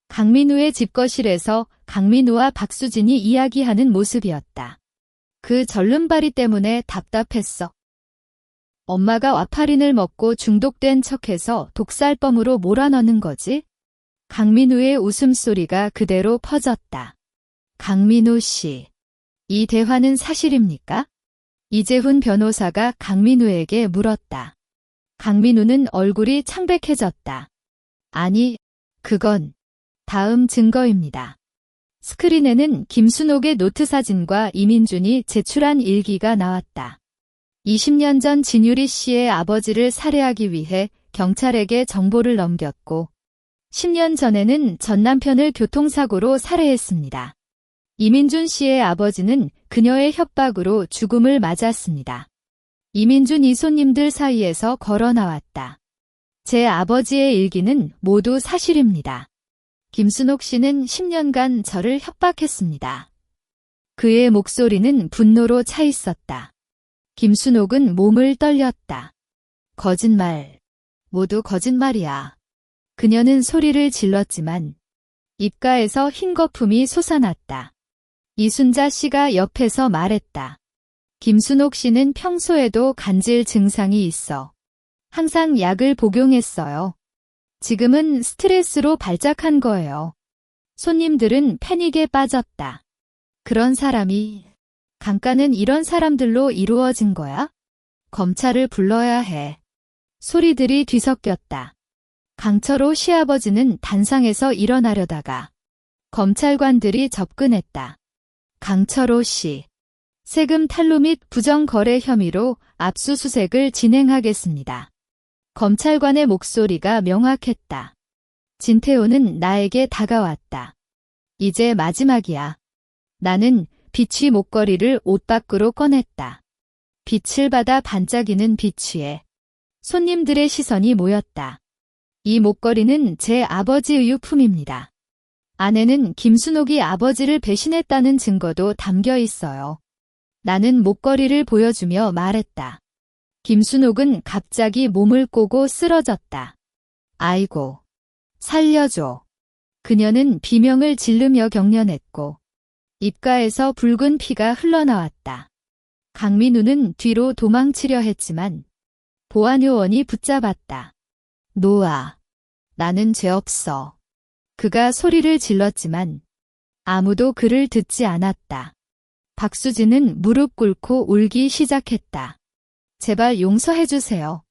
Speaker 1: 강민우의 집거실에서 강민우와 박수진이 이야기하는 모습이었다. 그 절름발이 때문에 답답했어. 엄마가 와파린을 먹고 중독된 척해서 독살범으로 몰아넣는 거지? 강민우의 웃음소리가 그대로 퍼졌다. 강민우 씨, 이 대화는 사실입니까? 이재훈 변호사가 강민우에게 물었다. 강민우는 얼굴이 창백해졌다. 아니, 그건 다음 증거입니다. 스크린에는 김순옥의 노트 사진과 이민준이 제출한 일기가 나왔다. 20년 전 진유리 씨의 아버지를 살해하기 위해 경찰에게 정보를 넘겼고 10년 전에는 전 남편을 교통사고로 살해했습니다. 이민준 씨의 아버지는 그녀의 협박으로 죽음을 맞았습니다. 이민준 이손님들 사이에서 걸어 나왔다. 제 아버지의 일기는 모두 사실입니다. 김순옥 씨는 10년간 저를 협박했습니다. 그의 목소리는 분노로 차 있었다. 김순옥은 몸을 떨렸다. 거짓말. 모두 거짓말이야. 그녀는 소리를 질렀지만 입가에서 흰 거품이 솟아났다. 이순자 씨가 옆에서 말했다. 김순옥 씨는 평소에도 간질 증상이 있어. 항상 약을 복용했어요. 지금은 스트레스로 발작한 거예요. 손님들은 패닉에 빠졌다. 그런 사람이 강가는 이런 사람들로 이루어진 거야? 검찰을 불러야 해. 소리들이 뒤섞였다. 강철호 시아버지는 단상에서 일어나려다가 검찰관들이 접근했다. 강철호 씨, 세금 탈루 및 부정거래 혐의로 압수수색을 진행하겠습니다. 검찰관의 목소리가 명확했다. 진태호는 나에게 다가왔다. 이제 마지막이야. 나는 비취 목걸이를 옷 밖으로 꺼냈다. 빛을 받아 반짝이는 비취에 손님들의 시선이 모였다. 이 목걸이는 제 아버지의 유품입니다. 안에는 김순옥이 아버지를 배신했다는 증거도 담겨 있어요. 나는 목걸이를 보여주며 말했다. 김순옥은 갑자기 몸을 꼬고 쓰러졌다. 아이고, 살려줘. 그녀는 비명을 지르며 경련했고 입가에서 붉은 피가 흘러나왔다. 강민우는 뒤로 도망치려 했지만 보안요원이 붙잡았다. 놓아. 나는 죄 없어. 그가 소리를 질렀지만 아무도 그를 듣지 않았다. 박수진은 무릎 꿇고 울기 시작했다. 제발 용서해주세요.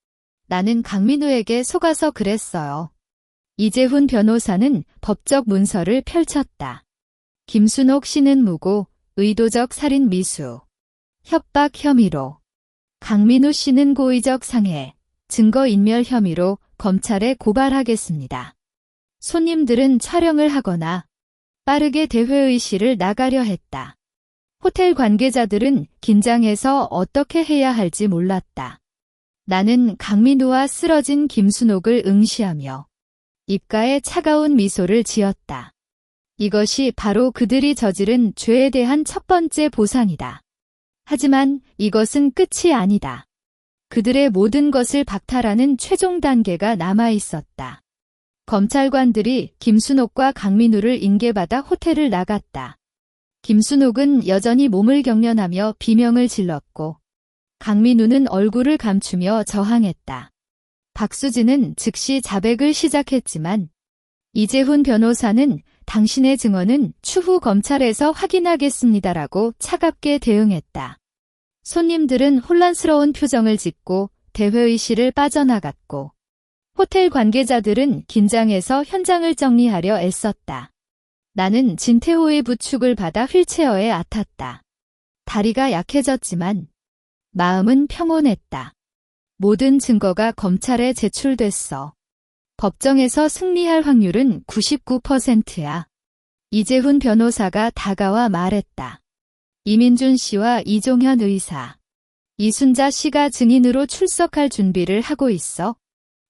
Speaker 1: 나는 강민우에게 속아서 그랬어요. 이재훈 변호사는 법적 문서를 펼쳤다. 김순옥 씨는 무고, 의도적 살인 미수, 협박 혐의로, 강민우 씨는 고의적 상해, 증거인멸 혐의로 검찰에 고발하겠습니다. 손님들은 촬영을 하거나 빠르게 대회의실을 나가려 했다. 호텔 관계자들은 긴장해서 어떻게 해야 할지 몰랐다. 나는 강민우와 쓰러진 김순옥을 응시하며 입가에 차가운 미소를 지었다. 이것이 바로 그들이 저지른 죄에 대한 첫 번째 보상이다. 하지만 이것은 끝이 아니다. 그들의 모든 것을 박탈하는 최종 단계가 남아 있었다. 검찰관들이 김순옥과 강민우를 인계받아 호텔을 나갔다. 김순옥은 여전히 몸을 경련하며 비명을 질렀고 강민우는 얼굴을 감추며 저항했다. 박수진은 즉시 자백을 시작했지만 이재훈 변호사는 당신의 증언은 추후 검찰에서 확인하겠습니다라고 차갑게 대응했다. 손님들은 혼란스러운 표정을 짓고 대회의실을 빠져나갔고 호텔 관계자들은 긴장해서 현장을 정리하려 애썼다. 나는 진태호의 부축을 받아 휠체어에 아탔다. 다리가 약해졌지만 마음은 평온했다. 모든 증거가 검찰에 제출됐어. 법정에서 승리할 확률은 99%야. 이재훈 변호사가 다가와 말했다. 이민준 씨와 이종현 의사, 이순자 씨가 증인으로 출석할 준비를 하고 있어.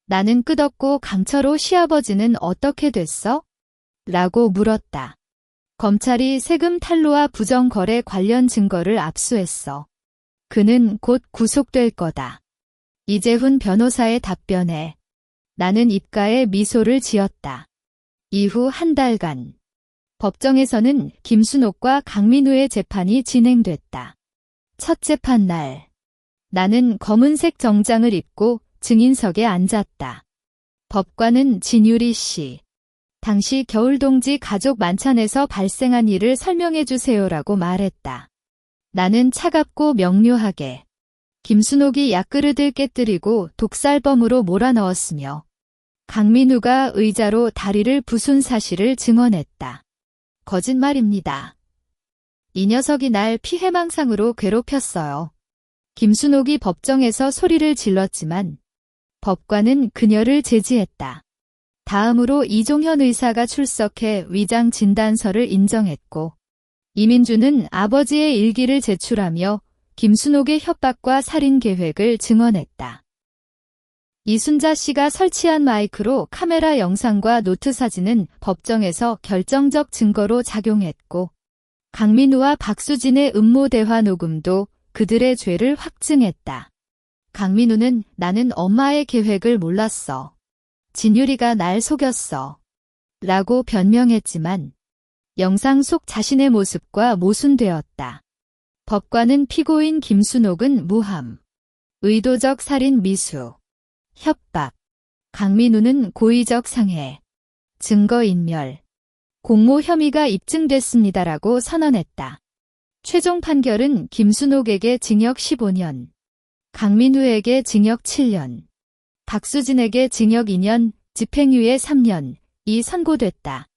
Speaker 1: 나는 끝없고 강철호 시아버지는 어떻게 됐어? 라고 물었다. 검찰이 세금 탈루와 부정거래 관련 증거를 압수했어. 그는 곧 구속될 거다. 이재훈 변호사의 답변에 나는 입가에 미소를 지었다. 이후 한 달간 법정에서는 김순옥과 강민우의 재판이 진행됐다. 첫 재판 날. 나는 검은색 정장을 입고 증인석에 앉았다. 법관은 진유리 씨. 당시 겨울동지 가족 만찬에서 발생한 일을 설명해 주세요라고 말했다. 나는 차갑고 명료하게 김순옥이 약그릇을 깨뜨리고 독살범으로 몰아넣었으며 강민우가 의자로 다리를 부순 사실을 증언했다. 거짓말입니다. 이 녀석이 날 피해망상으로 괴롭혔어요. 김순옥이 법정에서 소리를 질렀지만 법관은 그녀를 제지했다. 다음으로 이종현 의사가 출석해 위장 진단서를 인정했고 이민주는 아버지의 일기를 제출하며 김순옥의 협박과 살인 계획을 증언했다. 이순자 씨가 설치한 마이크로 카메라 영상과 노트 사진은 법정에서 결정적 증거로 작용했고 강민우와 박수진의 음모 대화 녹음도 그들의 죄를 확증했다. 강민우는 나는 엄마의 계획을 몰랐어. 진유리가 날 속였어. 라고 변명했지만 영상 속 자신의 모습과 모순되었다. 법관은 피고인 김순옥은 무함, 의도적 살인 미수, 협박, 강민우는 고의적 상해, 증거인멸, 공모 혐의가 입증됐습니다라고 선언했다. 최종 판결은 김순옥에게 징역 15년, 강민우에게 징역 7년, 박수진에게 징역 2년, 집행유예 3년이 선고됐다.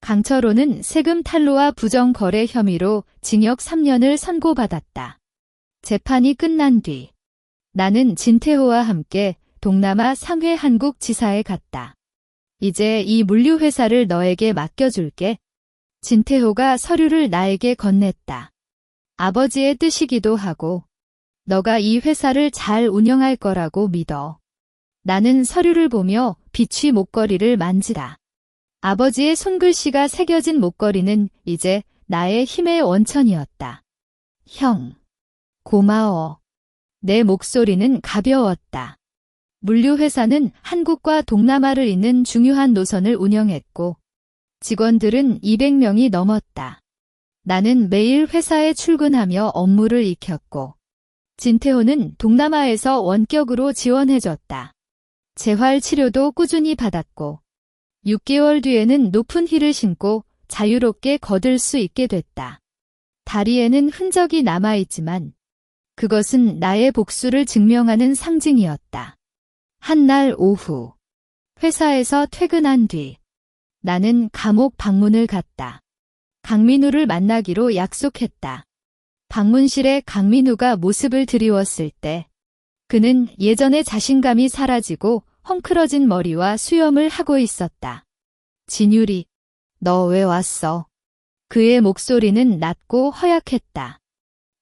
Speaker 1: 강철호는 세금 탈루와 부정거래 혐의로 징역 3년을 선고받았다. 재판이 끝난 뒤 나는 진태호와 함께 동남아 상회 한국 지사에 갔다. 이제 이 물류회사를 너에게 맡겨줄게. 진태호가 서류를 나에게 건넸다. 아버지의 뜻이기도 하고 너가 이 회사를 잘 운영할 거라고 믿어. 나는 서류를 보며 비취 목걸이를 만지다. 아버지의 손글씨가 새겨진 목걸이는 이제 나의 힘의 원천이었다. 형, 고마워. 내 목소리는 가벼웠다. 물류회사는 한국과 동남아를 잇는 중요한 노선을 운영했고 직원들은 200명이 넘었다. 나는 매일 회사에 출근하며 업무를 익혔고 진태호는 동남아에서 원격으로 지원해줬다. 재활 치료도 꾸준히 받았고 6개월 뒤에는 높은 힐을 신고 자유롭게 걷을 수 있게 됐다. 다리에는 흔적이 남아있지만 그것은 나의 복수를 증명하는 상징이었다. 한날 오후 회사에서 퇴근한 뒤 나는 감옥 방문을 갔다. 강민우를 만나기로 약속했다. 방문실에 강민우가 모습을 드리웠을 때 그는 예전의 자신감이 사라지고 헝클어진 머리와 수염을 하고 있었다. 진유리, 너 왜 왔어? 그의 목소리는 낮고 허약했다.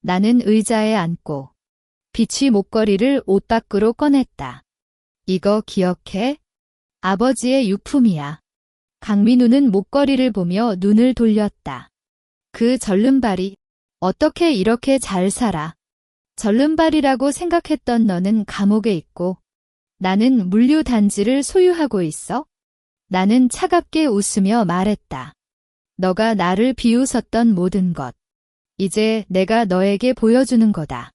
Speaker 1: 나는 의자에 앉고 비취 목걸이를 옷 밖으로 꺼냈다. 이거 기억해? 아버지의 유품이야. 강민우는 목걸이를 보며 눈을 돌렸다. 그 절름발이 어떻게 이렇게 잘 살아? 절름발이라고 생각했던 너는 감옥에 있고 나는 물류단지를 소유하고 있어? 나는 차갑게 웃으며 말했다. 너가 나를 비웃었던 모든 것. 이제 내가 너에게 보여주는 거다.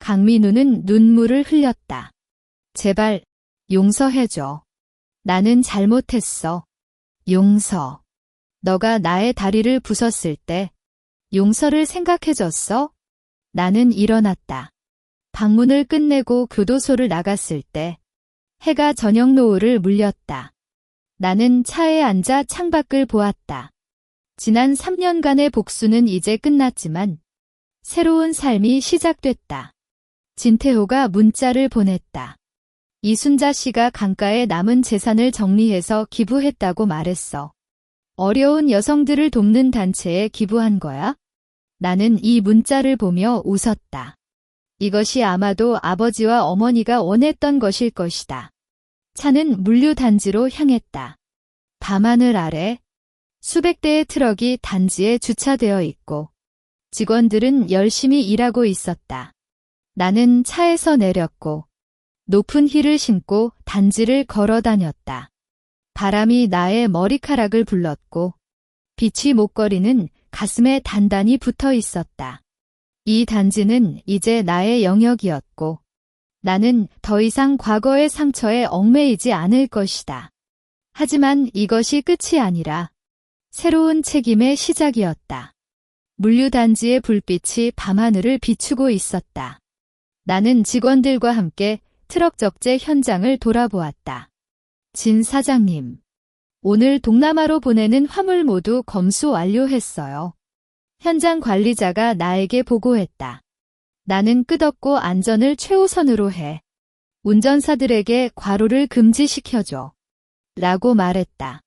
Speaker 1: 강민우는 눈물을 흘렸다. 제발 용서해줘. 나는 잘못했어. 용서. 너가 나의 다리를 부쉈을 때 용서를 생각해줬어? 나는 일어났다. 방문을 끝내고 교도소를 나갔을 때 해가 저녁 노을을 물렸다. 나는 차에 앉아 창밖을 보았다. 지난 3년간의 복수는 이제 끝났지만 새로운 삶이 시작됐다. 진태호가 문자를 보냈다. 이순자 씨가 강가에 남은 재산을 정리해서 기부했다고 말했어. 어려운 여성들을 돕는 단체에 기부한 거야? 나는 이 문자를 보며 웃었다. 이것이 아마도 아버지와 어머니가 원했던 것일 것이다. 차는 물류단지로 향했다. 밤하늘 아래 수백 대의 트럭이 단지에 주차되어 있고 직원들은 열심히 일하고 있었다. 나는 차에서 내렸고 높은 힐을 신고 단지를 걸어 다녔다. 바람이 나의 머리카락을 불렀고 비취 목걸이는 가슴에 단단히 붙어 있었다. 이 단지는 이제 나의 영역이었고 나는 더 이상 과거의 상처에 얽매이지 않을 것이다. 하지만 이것이 끝이 아니라 새로운 책임의 시작이었다. 물류단지의 불빛이 밤하늘을 비추고 있었다. 나는 직원들과 함께 트럭 적재 현장을 돌아보았다. 진 사장님, 오늘 동남아로 보내는 화물 모두 검수 완료했어요. 현장 관리자가 나에게 보고했다. 나는 끝없고 안전을 최우선으로 해. 운전사들에게 과로를 금지시켜줘. 라고 말했다.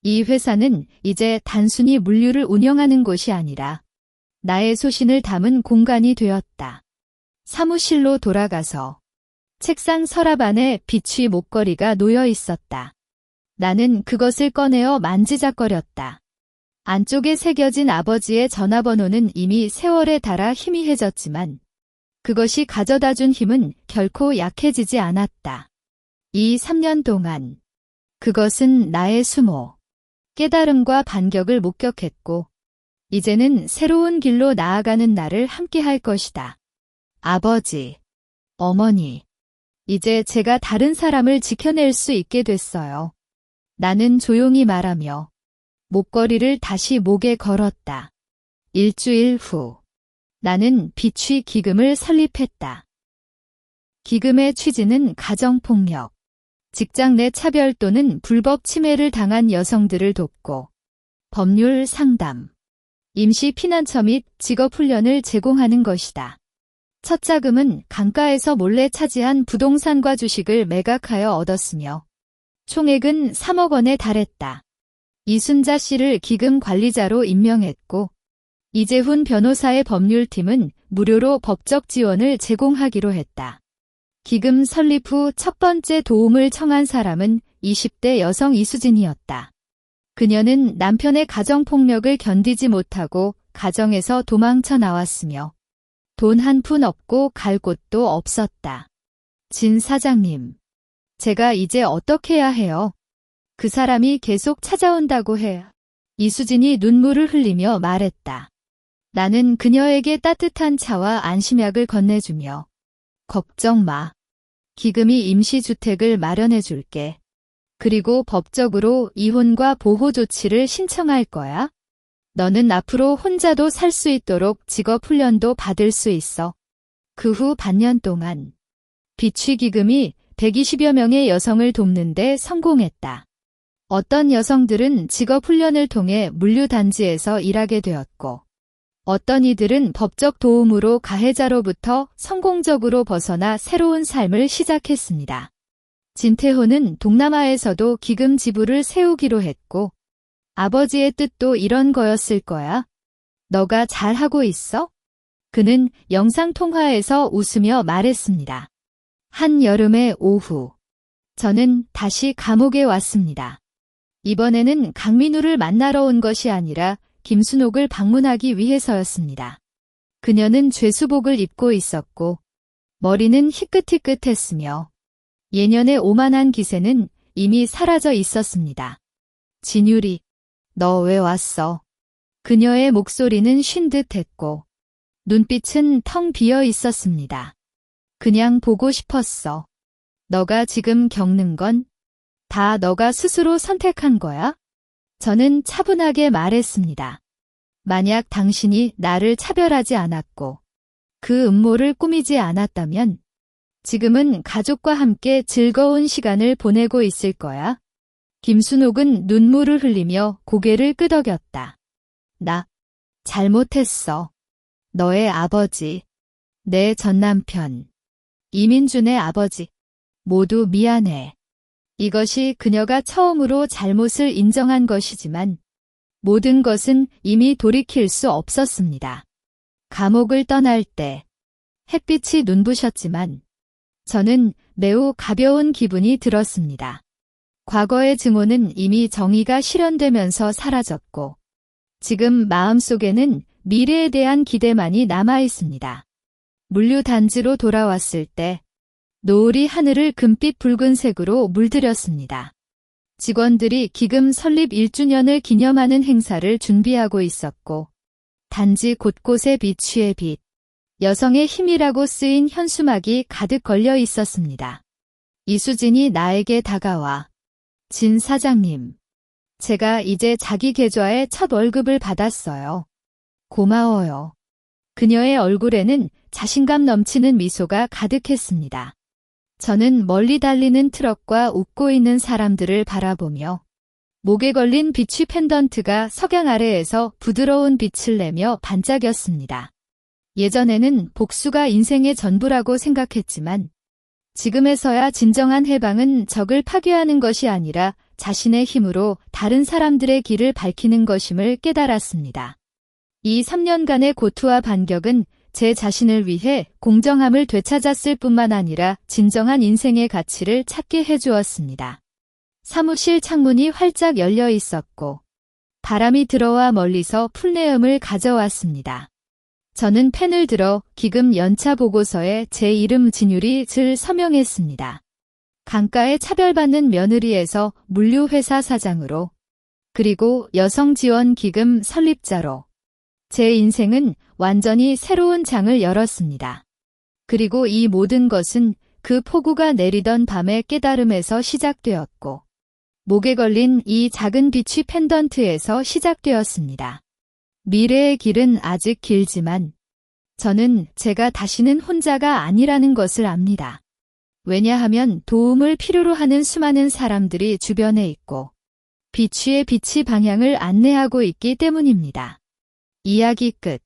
Speaker 1: 이 회사는 이제 단순히 물류를 운영하는 곳이 아니라 나의 소신을 담은 공간이 되었다. 사무실로 돌아가서 책상 서랍 안에 비취 목걸이가 놓여 있었다. 나는 그것을 꺼내어 만지작거렸다. 안쪽에 새겨진 아버지의 전화번호는 이미 세월에 닳아 희미해졌지만 그것이 가져다준 힘은 결코 약해지지 않았다. 이 3년 동안 그것은 나의 수모, 깨달음과 반격을 목격했고 이제는 새로운 길로 나아가는 나를 함께할 것이다. 아버지, 어머니, 이제 제가 다른 사람을 지켜낼 수 있게 됐어요. 나는 조용히 말하며 목걸이를 다시 목에 걸었다. 일주일 후, 나는 비취 기금을 설립했다. 기금의 취지는 가정폭력, 직장 내 차별 또는 불법 침해를 당한 여성들을 돕고 법률 상담, 임시 피난처 및 직업훈련을 제공하는 것이다. 첫 자금은 강가에서 몰래 차지한 부동산과 주식을 매각하여 얻었으며 총액은 3억 원에 달했다. 이순자 씨를 기금 관리자로 임명했고 이재훈 변호사의 법률팀은 무료로 법적 지원을 제공하기로 했다. 기금 설립 후 첫 번째 도움을 청한 사람은 20대 여성 이수진이었다. 그녀는 남편의 가정폭력을 견디지 못하고 가정에서 도망쳐 나왔으며 돈 한 푼 없고 갈 곳도 없었다. 진 사장님, 제가 이제 어떻게 해야 해요? 그 사람이 계속 찾아온다고 해. 이수진이 눈물을 흘리며 말했다. 나는 그녀에게 따뜻한 차와 안심약을 건네주며 걱정 마. 기금이 임시주택을 마련해 줄게. 그리고 법적으로 이혼과 보호 조치를 신청할 거야. 너는 앞으로 혼자도 살 수 있도록 직업훈련도 받을 수 있어. 그 후 반년 동안 비취기금이 120여 명의 여성을 돕는 데 성공했다. 어떤 여성들은 직업훈련을 통해 물류단지에서 일하게 되었고 어떤 이들은 법적 도움으로 가해자로부터 성공적으로 벗어나 새로운 삶을 시작했습니다. 진태호는 동남아에서도 기금 지부를 세우기로 했고 아버지의 뜻도 이런 거였을 거야. 너가 잘하고 있어? 그는 영상통화에서 웃으며 말했습니다. 한 여름의 오후, 저는 다시 감옥에 왔습니다. 이번에는 강민우를 만나러 온 것이 아니라 김순옥을 방문하기 위해서였습니다. 그녀는 죄수복을 입고 있었고 머리는 희끗희끗했으며 예년의 오만한 기세는 이미 사라져 있었습니다. 진유리, 너 왜 왔어? 그녀의 목소리는 쉰 듯했고 눈빛은 텅 비어 있었습니다. 그냥 보고 싶었어. 너가 지금 겪는 건 다 너가 스스로 선택한 거야? 저는 차분하게 말했습니다. 만약 당신이 나를 차별하지 않았고 그 음모를 꾸미지 않았다면 지금은 가족과 함께 즐거운 시간을 보내고 있을 거야. 김순옥은 눈물을 흘리며 고개를 끄덕였다. 나 잘못했어. 너의 아버지, 내 전남편, 이민준의 아버지, 모두 미안해. 이것이 그녀가 처음으로 잘못을 인정한 것이지만 모든 것은 이미 돌이킬 수 없었습니다. 감옥을 떠날 때 햇빛이 눈부셨지만 저는 매우 가벼운 기분이 들었습니다. 과거의 증오는 이미 정의가 실현되면서 사라졌고 지금 마음속에는 미래에 대한 기대만이 남아 있습니다. 물류단지로 돌아왔을 때 노을이 하늘을 금빛 붉은색으로 물들였습니다. 직원들이 기금 설립 1주년을 기념하는 행사를 준비하고 있었고 단지 곳곳에 비취의 빛, 여성의 힘이라고 쓰인 현수막이 가득 걸려 있었습니다. 이수진이 나에게 다가와 진 사장님, 제가 이제 자기 계좌에 첫 월급을 받았어요. 고마워요. 그녀의 얼굴에는 자신감 넘치는 미소가 가득했습니다. 저는 멀리 달리는 트럭과 웃고 있는 사람들을 바라보며 목에 걸린 비취 펜던트가 석양 아래에서 부드러운 빛을 내며 반짝였습니다. 예전에는 복수가 인생의 전부라고 생각했지만 지금에서야 진정한 해방은 적을 파괴하는 것이 아니라 자신의 힘으로 다른 사람들의 길을 밝히는 것임을 깨달았습니다. 이 3년간의 고투와 반격은 제 자신을 위해 공정함을 되찾았을 뿐만 아니라 진정한 인생의 가치를 찾게 해주었습니다. 사무실 창문이 활짝 열려 있었고 바람이 들어와 멀리서 풀네음을 가져왔습니다. 저는 펜을 들어 기금 연차 보고서에 제 이름 진율이를 서명했습니다. 강가에 차별받는 며느리에서 물류회사 사장으로, 그리고 여성지원기금 설립자로 제 인생은 완전히 새로운 장을 열었습니다. 그리고 이 모든 것은 그 폭우가 내리던 밤의 깨달음에서 시작되었고 목에 걸린 이 작은 비취 펜던트에서 시작되었습니다. 미래의 길은 아직 길지만 저는 제가 다시는 혼자가 아니라는 것을 압니다. 왜냐하면 도움을 필요로 하는 수많은 사람들이 주변에 있고 비취의 빛이 방향을 안내하고 있기 때문입니다. 이야기 끝.